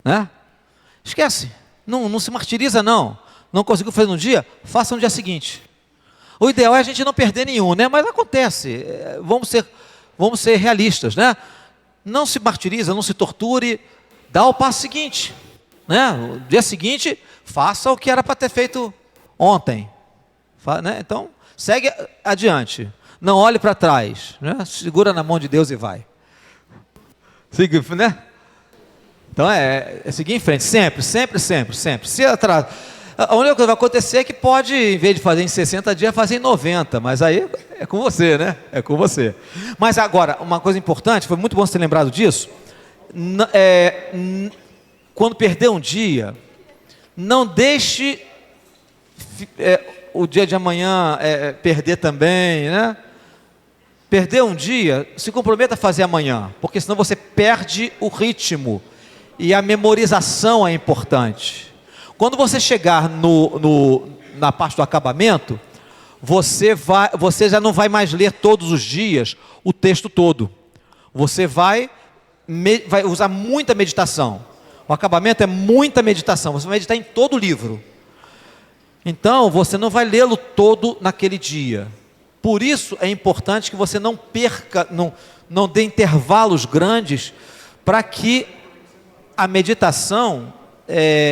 Né? Esquece. Não se martiriza, não. Não conseguiu fazer no dia? Faça no dia seguinte. O ideal é a gente não perder nenhum, né? Mas acontece. Vamos ser realistas, né? Não se martiriza, não se torture. Dá o passo seguinte. Né? O dia seguinte, faça o que era para ter feito ontem. Né? Então, segue adiante. Não olhe para trás. Né? Segura na mão de Deus e vai. Siga, né? Então é seguir em frente, sempre. Se atrasa, a única coisa que vai acontecer é que pode, em vez de fazer em 60 dias, fazer em 90, mas aí é com você, né? É com você. Mas agora, uma coisa importante, foi muito bom você ter lembrado disso, quando perder um dia, não deixe o dia de amanhã perder também, né? Perder um dia, se comprometa a fazer amanhã, porque senão você perde o ritmo. E a memorização é importante. Quando você chegar na parte do acabamento, você já não vai mais ler todos os dias o texto todo. Você vai usar muita meditação. O acabamento é muita meditação. Você vai meditar em todo o livro. Então, você não vai lê-lo todo naquele dia. Por isso é importante que você não perca, não dê intervalos grandes para que a meditação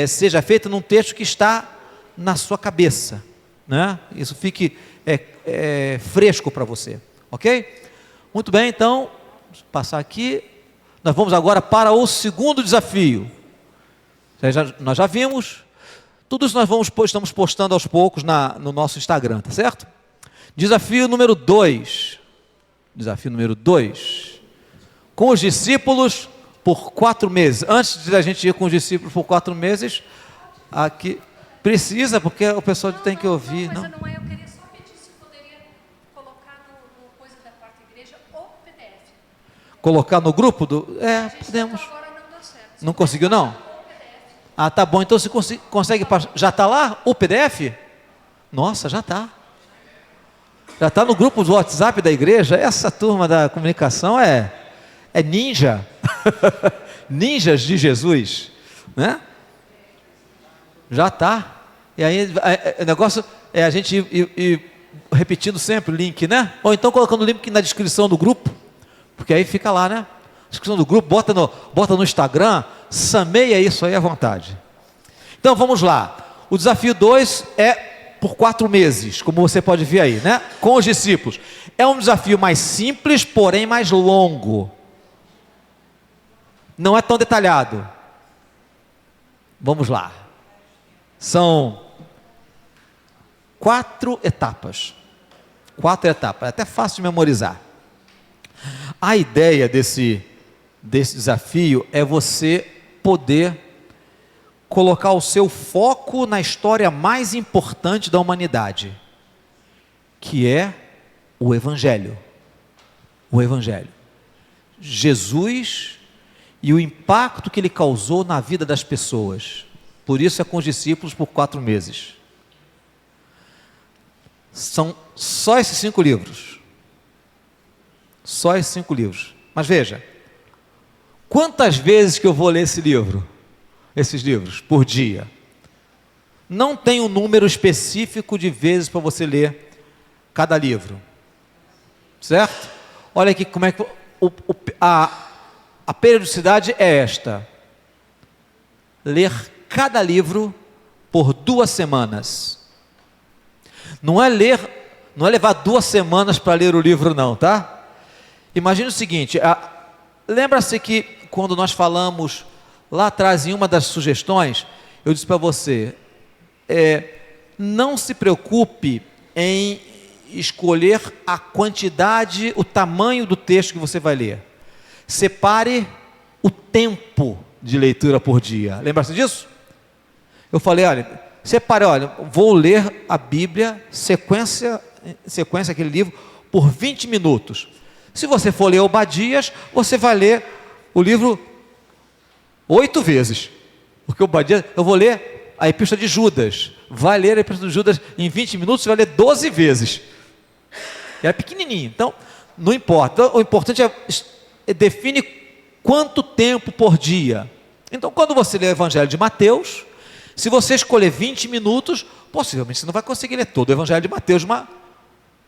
seja feita num texto que está na sua cabeça, né? Isso fique fresco para você, ok? Muito bem, então, vamos passar aqui. Nós vamos agora para o segundo desafio. Nós já vimos, tudo isso estamos postando aos poucos no nosso Instagram, tá certo? Desafio número 2. Desafio número 2. Com os discípulos por 4 meses. Antes de a gente ir com os discípulos por 4 meses, aqui precisa, porque o pessoal tem que ouvir. Não, não é, eu queria só pedir se poderia colocar no coisa da quarta igreja o PDF. Colocar no grupo podemos. Agora não deu certo. Não conseguiu, não? Ah, tá bom. Então você consegue. Já está lá o PDF? Nossa, já está. Já está no grupo do WhatsApp da igreja. Essa turma da comunicação é ninja. Ninjas de Jesus, né? Já está. E aí o negócio é a gente ir repetindo sempre o link, né? Ou então colocando o link na descrição do grupo, porque aí fica lá, né? Descrição do grupo, bota no Instagram, sameia isso aí à vontade. Então vamos lá. O desafio 2 é por 4 meses, como você pode ver aí, né? Com os discípulos. É um desafio mais simples, porém mais longo. Não é tão detalhado. Vamos lá. São 4 etapas. 4 etapas. É até fácil de memorizar. A ideia desse desafio é você poder colocar o seu foco na história mais importante da humanidade, que é o Evangelho. O Evangelho. Jesus e o impacto que ele causou na vida das pessoas. Por isso é com os discípulos por 4 meses. São só esses 5 livros. Só esses 5 livros. Mas veja, quantas vezes que eu vou ler esses livros, por dia? Não tem um número específico de vezes para você ler cada livro. Certo? Olha aqui como é que a periodicidade é esta: ler cada livro por 2 semanas. Não é levar 2 semanas para ler o livro, não, tá? Imagine o seguinte: lembra-se que quando nós falamos lá atrás em uma das sugestões, eu disse para você, não se preocupe em escolher a quantidade, o tamanho do texto que você vai ler. Separe o tempo de leitura por dia. Lembra-se disso? Eu falei, vou ler a Bíblia, sequência aquele livro, por 20 minutos. Se você for ler Obadias, você vai ler o livro 8 vezes. Porque Obadias, eu vou ler a Epístola de Judas. Vai ler a Epístola de Judas em 20 minutos, você vai ler 12 vezes. É pequenininho, então não importa. O importante é define quanto tempo por dia. Então, quando você lê o Evangelho de Mateus, se você escolher 20 minutos, possivelmente você não vai conseguir ler todo o Evangelho de Mateus de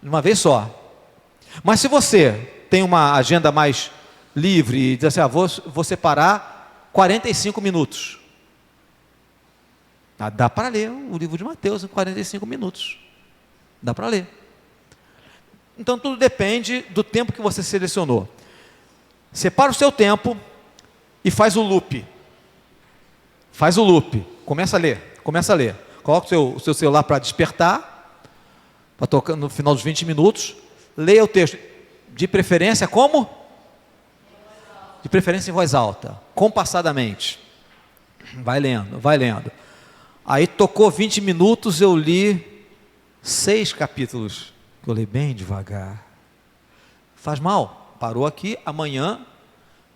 uma vez só. Mas se você tem uma agenda mais livre e diz assim, vou separar 45 minutos. Dá para ler o livro de Mateus em 45 minutos. Dá para ler. Então tudo depende do tempo que você selecionou. Separa o seu tempo e faz o loop. Faz o loop. Começa a ler. Coloca o seu celular para despertar, para tocar no final dos 20 minutos. Leia o texto. De preferência como? De preferência em voz alta. Compassadamente. Vai lendo. Aí tocou 20 minutos, eu li 6 capítulos. Eu li bem devagar. Faz mal. Parou aqui, amanhã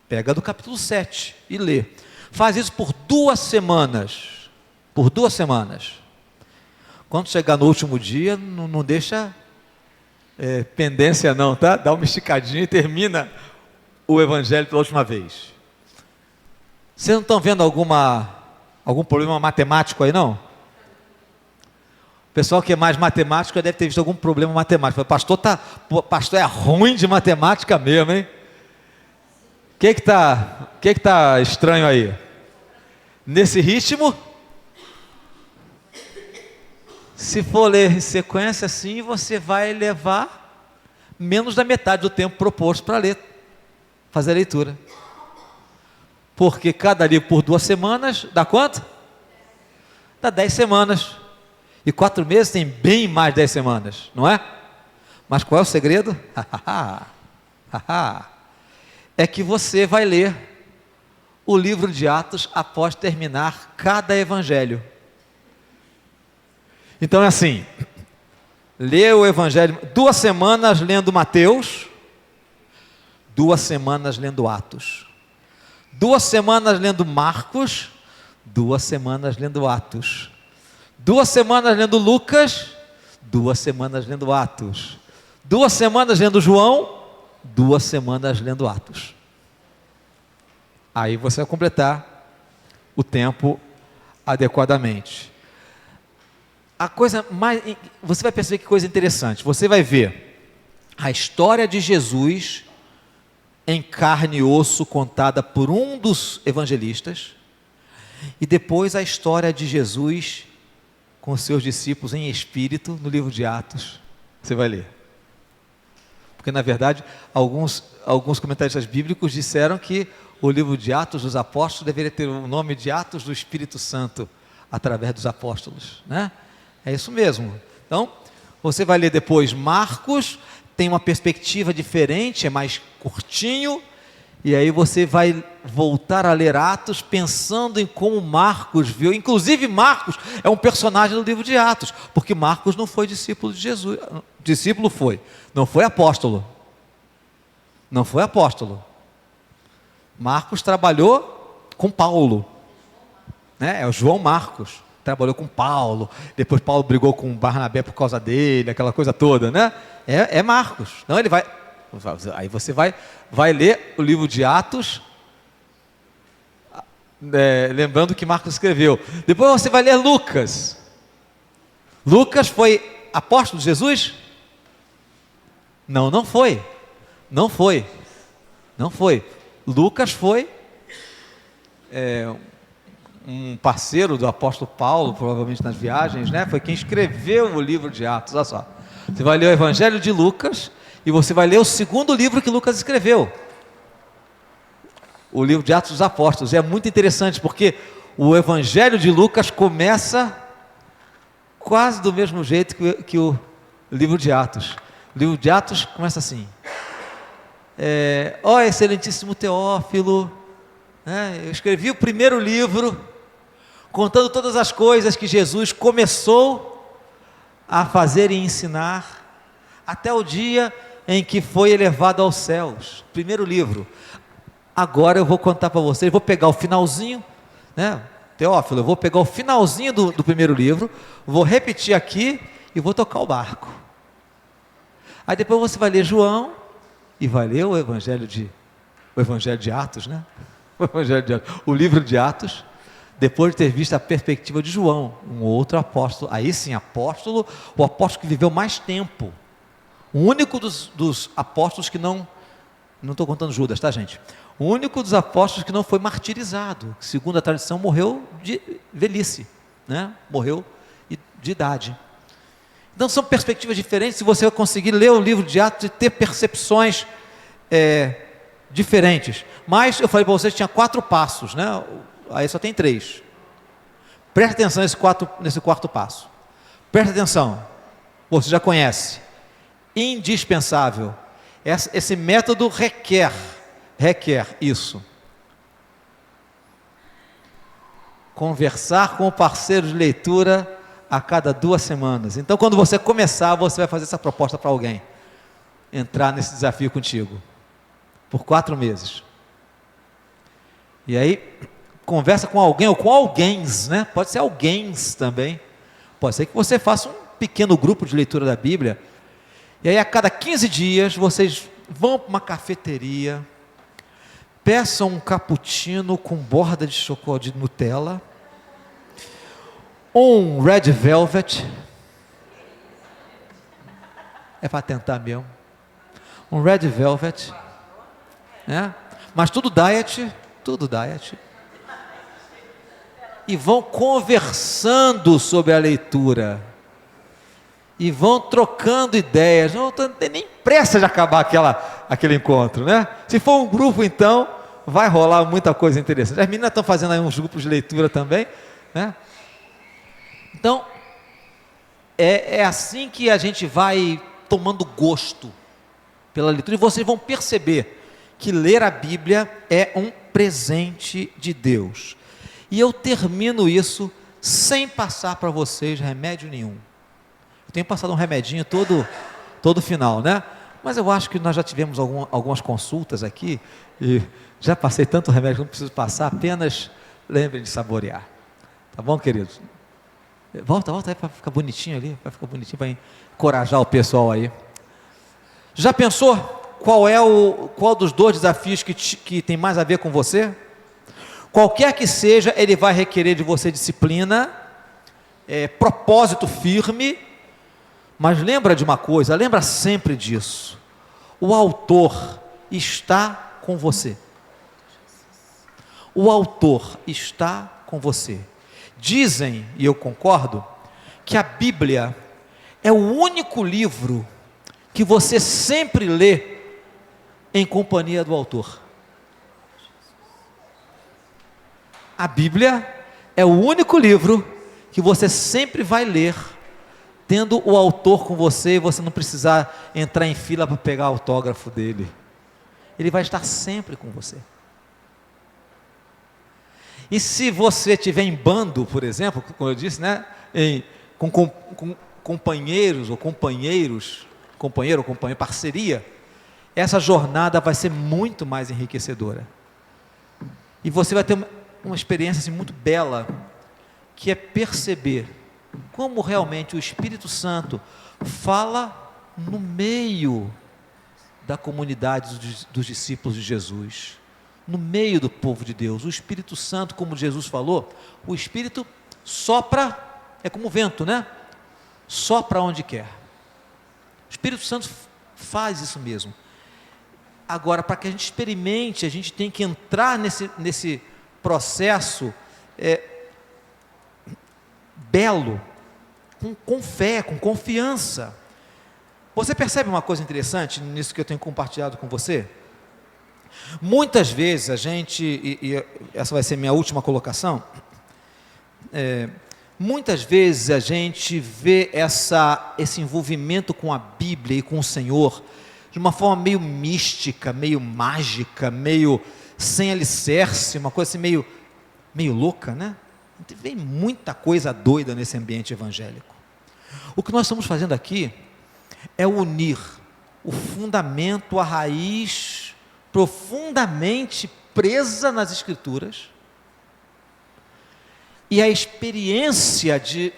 pega do capítulo 7 e lê. Faz isso por 2 semanas. Por 2 semanas. Quando chegar no último dia, não deixa pendência não, tá? Dá uma esticadinha e termina o Evangelho pela última vez. Vocês não estão vendo algum problema matemático aí, não? O pessoal que é mais matemático deve ter visto algum problema matemático. O pastor é ruim de matemática mesmo, hein? O que tá estranho aí? Nesse ritmo, se for ler em sequência assim, você vai levar menos da metade do tempo proposto para fazer a leitura. Porque cada livro por 2 semanas, dá quanto? Dá 10 semanas. E 4 meses tem bem mais 10 semanas, não é? Mas qual é o segredo? É que você vai ler o livro de Atos após terminar cada evangelho. Então é assim, lê o evangelho, 2 semanas lendo Mateus, 2 semanas lendo Atos, 2 semanas lendo Marcos, 2 semanas lendo Atos, 2 semanas lendo Lucas, 2 semanas lendo Atos, 2 semanas lendo João, 2 semanas lendo Atos. Aí você vai completar o tempo adequadamente. A coisa mais, você vai perceber que coisa interessante. Você vai ver a história de Jesus em carne e osso contada por um dos evangelistas, e depois a história de Jesus com seus discípulos em espírito no livro de Atos. Você vai ler. Porque na verdade alguns comentaristas bíblicos disseram que o livro de Atos dos Apóstolos deveria ter o nome de Atos do Espírito Santo através dos apóstolos, né? É isso mesmo. Então, você vai ler depois Marcos, tem uma perspectiva diferente, é mais curtinho, e aí você vai voltar a ler Atos pensando em como Marcos viu. Inclusive Marcos é um personagem do livro de Atos, porque Marcos não foi discípulo de Jesus. Discípulo foi, não foi apóstolo. Não foi apóstolo. Marcos trabalhou com Paulo, né? É o João Marcos. Trabalhou com Paulo, depois Paulo brigou com Barnabé por causa dele, aquela coisa toda, né? É Marcos. Então ele vai, aí você vai ler o livro de Atos, lembrando que Marcos escreveu. Depois você vai ler Lucas. Lucas foi apóstolo de Jesus? Não foi. Lucas foi um parceiro do apóstolo Paulo, provavelmente nas viagens, né? Foi quem escreveu o livro de Atos. Olha só, você vai ler o Evangelho de Lucas e você vai ler o segundo livro que Lucas escreveu, o livro de Atos dos Apóstolos. É muito interessante porque o Evangelho de Lucas começa quase do mesmo jeito que o livro de Atos. O livro de Atos começa assim: ó excelentíssimo Teófilo, eu escrevi o primeiro livro contando todas as coisas que Jesus começou a fazer e ensinar até o dia em que foi elevado aos céus. Primeiro livro. Agora eu vou contar para vocês, vou pegar o finalzinho, né? Teófilo, eu vou pegar o finalzinho do primeiro livro, vou repetir aqui e vou tocar o barco. Aí depois você vai ler João e vai ler o Evangelho de Atos, né? O livro de Atos, depois de ter visto a perspectiva de João, um outro apóstolo, aí sim, apóstolo, o apóstolo que viveu mais tempo, o único dos apóstolos que não estou contando Judas, tá, gente? O único dos apóstolos que não foi martirizado, que, segundo a tradição, morreu de velhice, né? Morreu de idade. Então são perspectivas diferentes. Se você conseguir ler o livro de Atos e ter percepções diferentes. Mas eu falei para vocês que tinha 4 passos, né? Aí só tem 3. Preste atenção nesse quarto passo. Preste atenção. Você já conhece. Indispensável. Esse método requer isso. Conversar com o parceiro de leitura a cada 2 semanas. Então, quando você começar, você vai fazer essa proposta para alguém entrar nesse desafio contigo por 4 meses. E aí conversa com alguém ou com alguéms, né? Pode ser alguéms também. Pode ser que você faça um pequeno grupo de leitura da Bíblia. E aí a cada 15 dias vocês vão para uma cafeteria, peçam um cappuccino com borda de chocolate de Nutella, um red velvet, é para tentar mesmo, um red velvet, né? Mas tudo diet, e vão conversando sobre a leitura, e vão trocando ideias. Não tem nem pressa de acabar aquele encontro, né? Se for um grupo, então, vai rolar muita coisa interessante. As meninas estão fazendo aí uns grupos de leitura também, né? Então, é assim que a gente vai tomando gosto pela leitura, e vocês vão perceber que ler a Bíblia é um presente de Deus. E eu termino isso sem passar para vocês remédio nenhum. Eu tenho passado um remedinho todo final, né? Mas eu acho que nós já tivemos algumas consultas aqui, e já passei tanto remédio que não preciso passar, apenas lembrem de saborear. Tá bom, queridos? Volta aí para ficar bonitinho ali, para encorajar o pessoal aí. Já pensou qual dos 2 desafios que tem mais a ver com você? Qualquer que seja, ele vai requerer de você disciplina, propósito firme, mas lembra de uma coisa, lembra sempre disso: o autor está com você. O autor está com você. Dizem, e eu concordo, que a Bíblia é o único livro que você sempre lê em companhia do autor. A Bíblia é o único livro que você sempre vai ler tendo o autor com você, e você não precisar entrar em fila para pegar o autógrafo dele. Ele vai estar sempre com você. E se você estiver em bando, por exemplo, como eu disse, né, com companheiros ou companheiros, companheiro ou companheira, parceria, essa jornada vai ser muito mais enriquecedora. E você vai ter uma experiência assim, muito bela, que é perceber como realmente o Espírito Santo fala no meio da comunidade dos discípulos de Jesus, no meio do povo de Deus. O Espírito Santo, como Jesus falou, o Espírito sopra, é como o vento, né? Sopra onde quer. O Espírito Santo faz isso mesmo. Agora, para que a gente experimente, a gente tem que entrar nesse processo belo, com fé, com confiança. Você percebe uma coisa interessante nisso que eu tenho compartilhado com você? Muitas vezes a gente, e essa vai ser minha última colocação, muitas vezes a gente vê esse envolvimento com a Bíblia e com o Senhor de uma forma meio mística, meio mágica, meio sem alicerce, uma coisa assim meio louca, né? Vem muita coisa doida nesse ambiente evangélico. O que nós estamos fazendo aqui é unir o fundamento, a raiz profundamente presa nas Escrituras, e a experiência de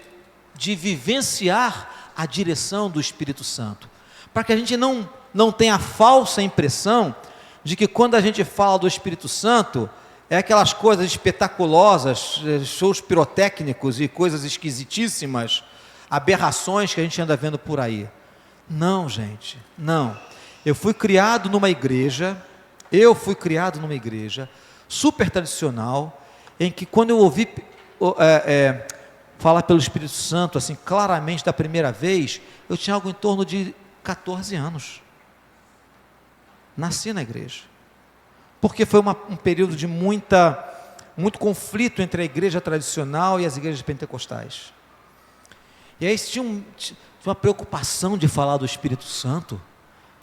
vivenciar a direção do Espírito Santo. Para que a gente não tenha a falsa impressão de que quando a gente fala do Espírito Santo, é aquelas coisas espetaculosas, shows pirotécnicos e coisas esquisitíssimas, aberrações que a gente anda vendo por aí. Não, gente, não. Eu fui criado numa igreja super tradicional, em que quando eu ouvi falar pelo Espírito Santo, assim, claramente da primeira vez, eu tinha algo em torno de 14 anos. Nasci na igreja. Porque foi um período de muito conflito entre a igreja tradicional e as igrejas pentecostais. E aí tinha uma preocupação de falar do Espírito Santo,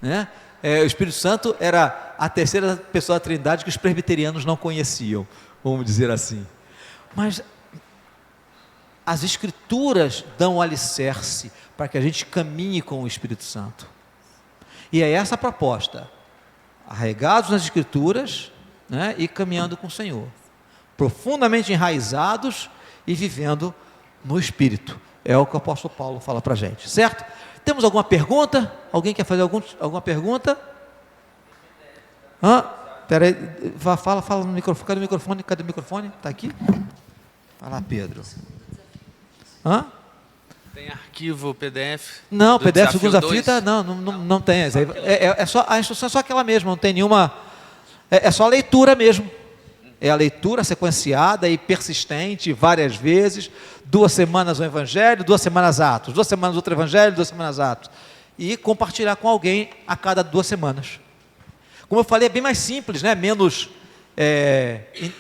né? O Espírito Santo era a terceira pessoa da Trindade que os presbiterianos não conheciam, vamos dizer assim. Mas as Escrituras dão o alicerce para que a gente caminhe com o Espírito Santo. E é essa a proposta: arraigados nas Escrituras, né, e caminhando com o Senhor, profundamente enraizados e vivendo no Espírito. É o que o apóstolo Paulo fala para a gente, certo? Temos alguma pergunta? Alguém quer fazer alguma pergunta? Espera aí, fala no microfone. Cadê o microfone? Cadê o microfone? Está aqui? Vai lá, Pedro. Tem arquivo PDF? Não, do PDF segundo desafio desafio, não tem. A instrução é só aquela mesma, não tem nenhuma. É só a leitura mesmo. É a leitura sequenciada e persistente, várias vezes. 2 semanas o Evangelho, 2 semanas Atos, 2 semanas outro Evangelho, 2 semanas Atos. E compartilhar com alguém a cada 2 semanas. Como eu falei, é bem mais simples, né? Menos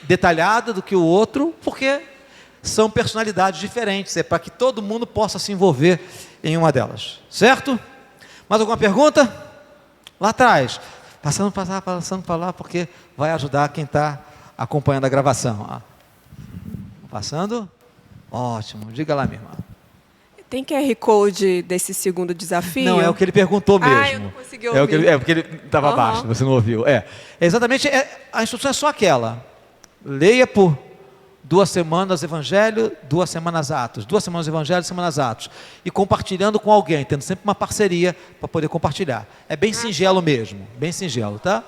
detalhada do que o outro, porque são personalidades diferentes, é para que todo mundo possa se envolver em uma delas, certo? Mais alguma pergunta? Lá atrás, passando para lá, porque vai ajudar quem está acompanhando a gravação. Passando? Ótimo, diga lá, minha irmã. Tem QR Code desse segundo desafio? Não, é o que ele perguntou mesmo. Eu não consegui ouvir. Porque ele estava abaixo, você não ouviu. Exatamente, a instrução é só aquela. Leia por 2 semanas Evangelho, 2 semanas Atos. 2 semanas Evangelho, 2 semanas Atos. E compartilhando com alguém, tendo sempre uma parceria para poder compartilhar. É bem singelo mesmo, bem singelo, tá?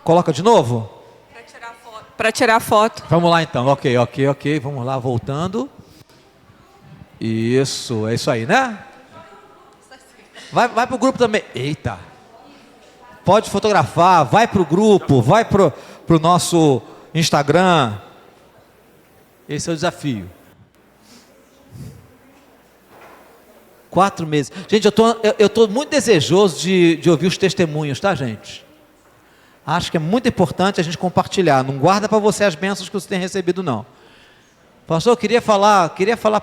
Coloca de novo? Para tirar foto. Vamos lá então, ok, vamos lá, voltando. Isso, é isso aí, né? Vai para o grupo também. Eita! Pode fotografar, vai para o grupo, vai para o nosso Instagram. Esse é o desafio. 4 meses. Gente, eu tô muito desejoso de ouvir os testemunhos, tá, gente? Acho que é muito importante a gente compartilhar. Não guarda para você as bênçãos que você tem recebido, não. Pastor, eu queria falar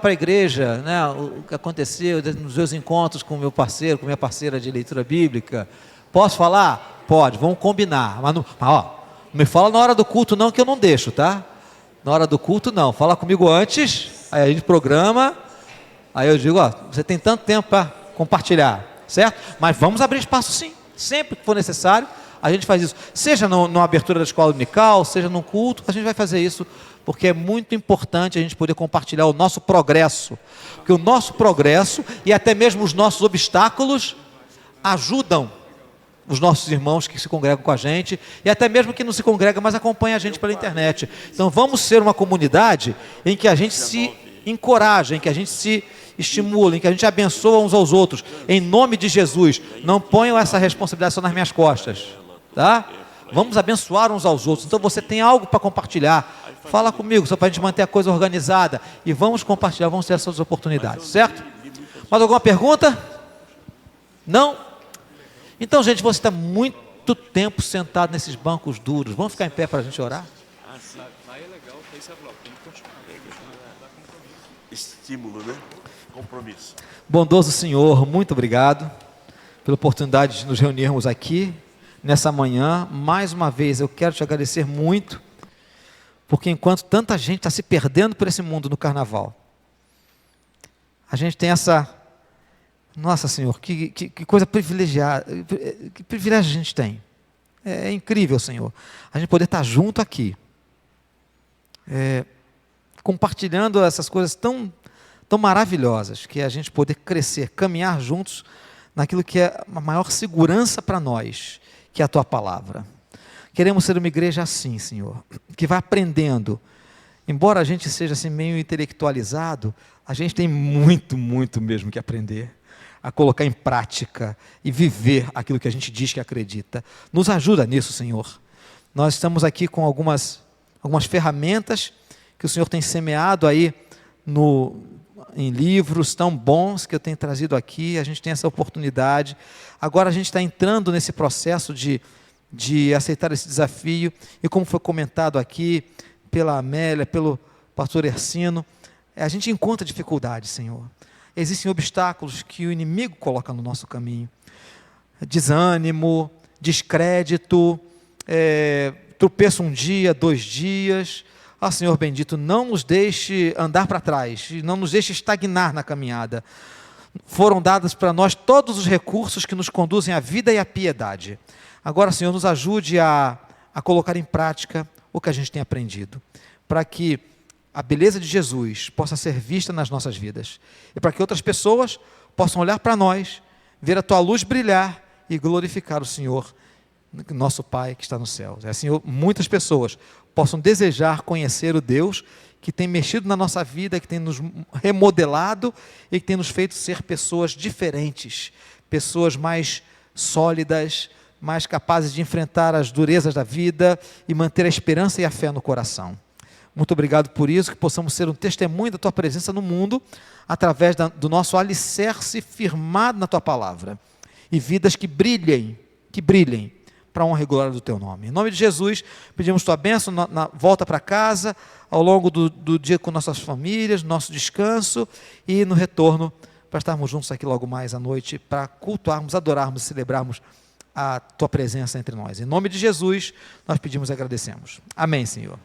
para a igreja, né, o que aconteceu nos meus encontros com meu parceiro, com minha parceira de leitura bíblica. Posso falar? Pode, vamos combinar. Mas não me fala na hora do culto não, que eu não deixo, tá? Na hora do culto não. Fala comigo antes, aí a gente programa, aí eu digo, você tem tanto tempo para compartilhar, certo? Mas vamos abrir espaço sim, sempre que for necessário, a gente faz isso. Seja na abertura da escola dominical, seja no culto, a gente vai fazer isso, porque é muito importante a gente poder compartilhar o nosso progresso, porque o nosso progresso e até mesmo os nossos obstáculos ajudam os nossos irmãos que se congregam com a gente, e até mesmo que não se congrega, mas acompanha a gente pela internet. Então vamos ser uma comunidade em que a gente se encoraja, em que a gente se estimula, em que a gente abençoa uns aos outros, em nome de Jesus. Não ponham essa responsabilidade só nas minhas costas, tá? Vamos abençoar uns aos outros. Então você tem algo para compartilhar, fala comigo, só para a gente manter a coisa organizada, e vamos compartilhar, vamos ter essas oportunidades, certo? Mais alguma pergunta? Não? Então, gente, você está muito tempo sentado nesses bancos duros. Vamos ficar em pé para a gente orar? Estímulo, né? Compromisso. Bondoso Senhor, muito obrigado pela oportunidade de nos reunirmos aqui nessa manhã. Mais uma vez, eu quero te agradecer muito, porque enquanto tanta gente está se perdendo por esse mundo no carnaval, a gente tem essa... Nossa, Senhor, que coisa privilegiada, que privilégio a gente tem. É incrível, Senhor, a gente poder estar junto aqui. compartilhando essas coisas tão maravilhosas, que é a gente poder crescer, caminhar juntos naquilo que é a maior segurança para nós, que é a Tua palavra. Queremos ser uma igreja assim, Senhor, que vai aprendendo. Embora a gente seja assim meio intelectualizado, a gente tem muito, muito mesmo que aprender, a colocar em prática e viver aquilo que a gente diz que acredita. Nos ajuda nisso, Senhor. Nós estamos aqui com algumas ferramentas que o Senhor tem semeado aí em livros tão bons que eu tenho trazido aqui. A gente tem essa oportunidade. Agora a gente está entrando nesse processo de aceitar esse desafio, e como foi comentado aqui pela Amélia, pelo pastor Ercino, a gente encontra dificuldades, Senhor. Existem obstáculos que o inimigo coloca no nosso caminho. Desânimo, descrédito, tropeço um dia, 2 dias. Senhor bendito, não nos deixe andar para trás, não nos deixe estagnar na caminhada. Foram dados para nós todos os recursos que nos conduzem à vida e à piedade. Agora, Senhor, nos ajude a colocar em prática o que a gente tem aprendido, para que a beleza de Jesus possa ser vista nas nossas vidas, e para que outras pessoas possam olhar para nós, ver a Tua luz brilhar e glorificar o Senhor, nosso Pai que está no céu. Senhor, muitas pessoas possam desejar conhecer o Deus que tem mexido na nossa vida, que tem nos remodelado e que tem nos feito ser pessoas diferentes, pessoas mais sólidas, mais capazes de enfrentar as durezas da vida e manter a esperança e a fé no coração. Muito obrigado por isso, que possamos ser um testemunho da Tua presença no mundo, através do nosso alicerce firmado na Tua palavra, e vidas que brilhem para a honra e glória do Teu nome. Em nome de Jesus, pedimos Tua bênção na volta para casa, ao longo do dia com nossas famílias, nosso descanso, e no retorno, para estarmos juntos aqui logo mais à noite, para cultuarmos, adorarmos e celebrarmos a Tua presença entre nós. Em nome de Jesus, nós pedimos e agradecemos. Amém, Senhor.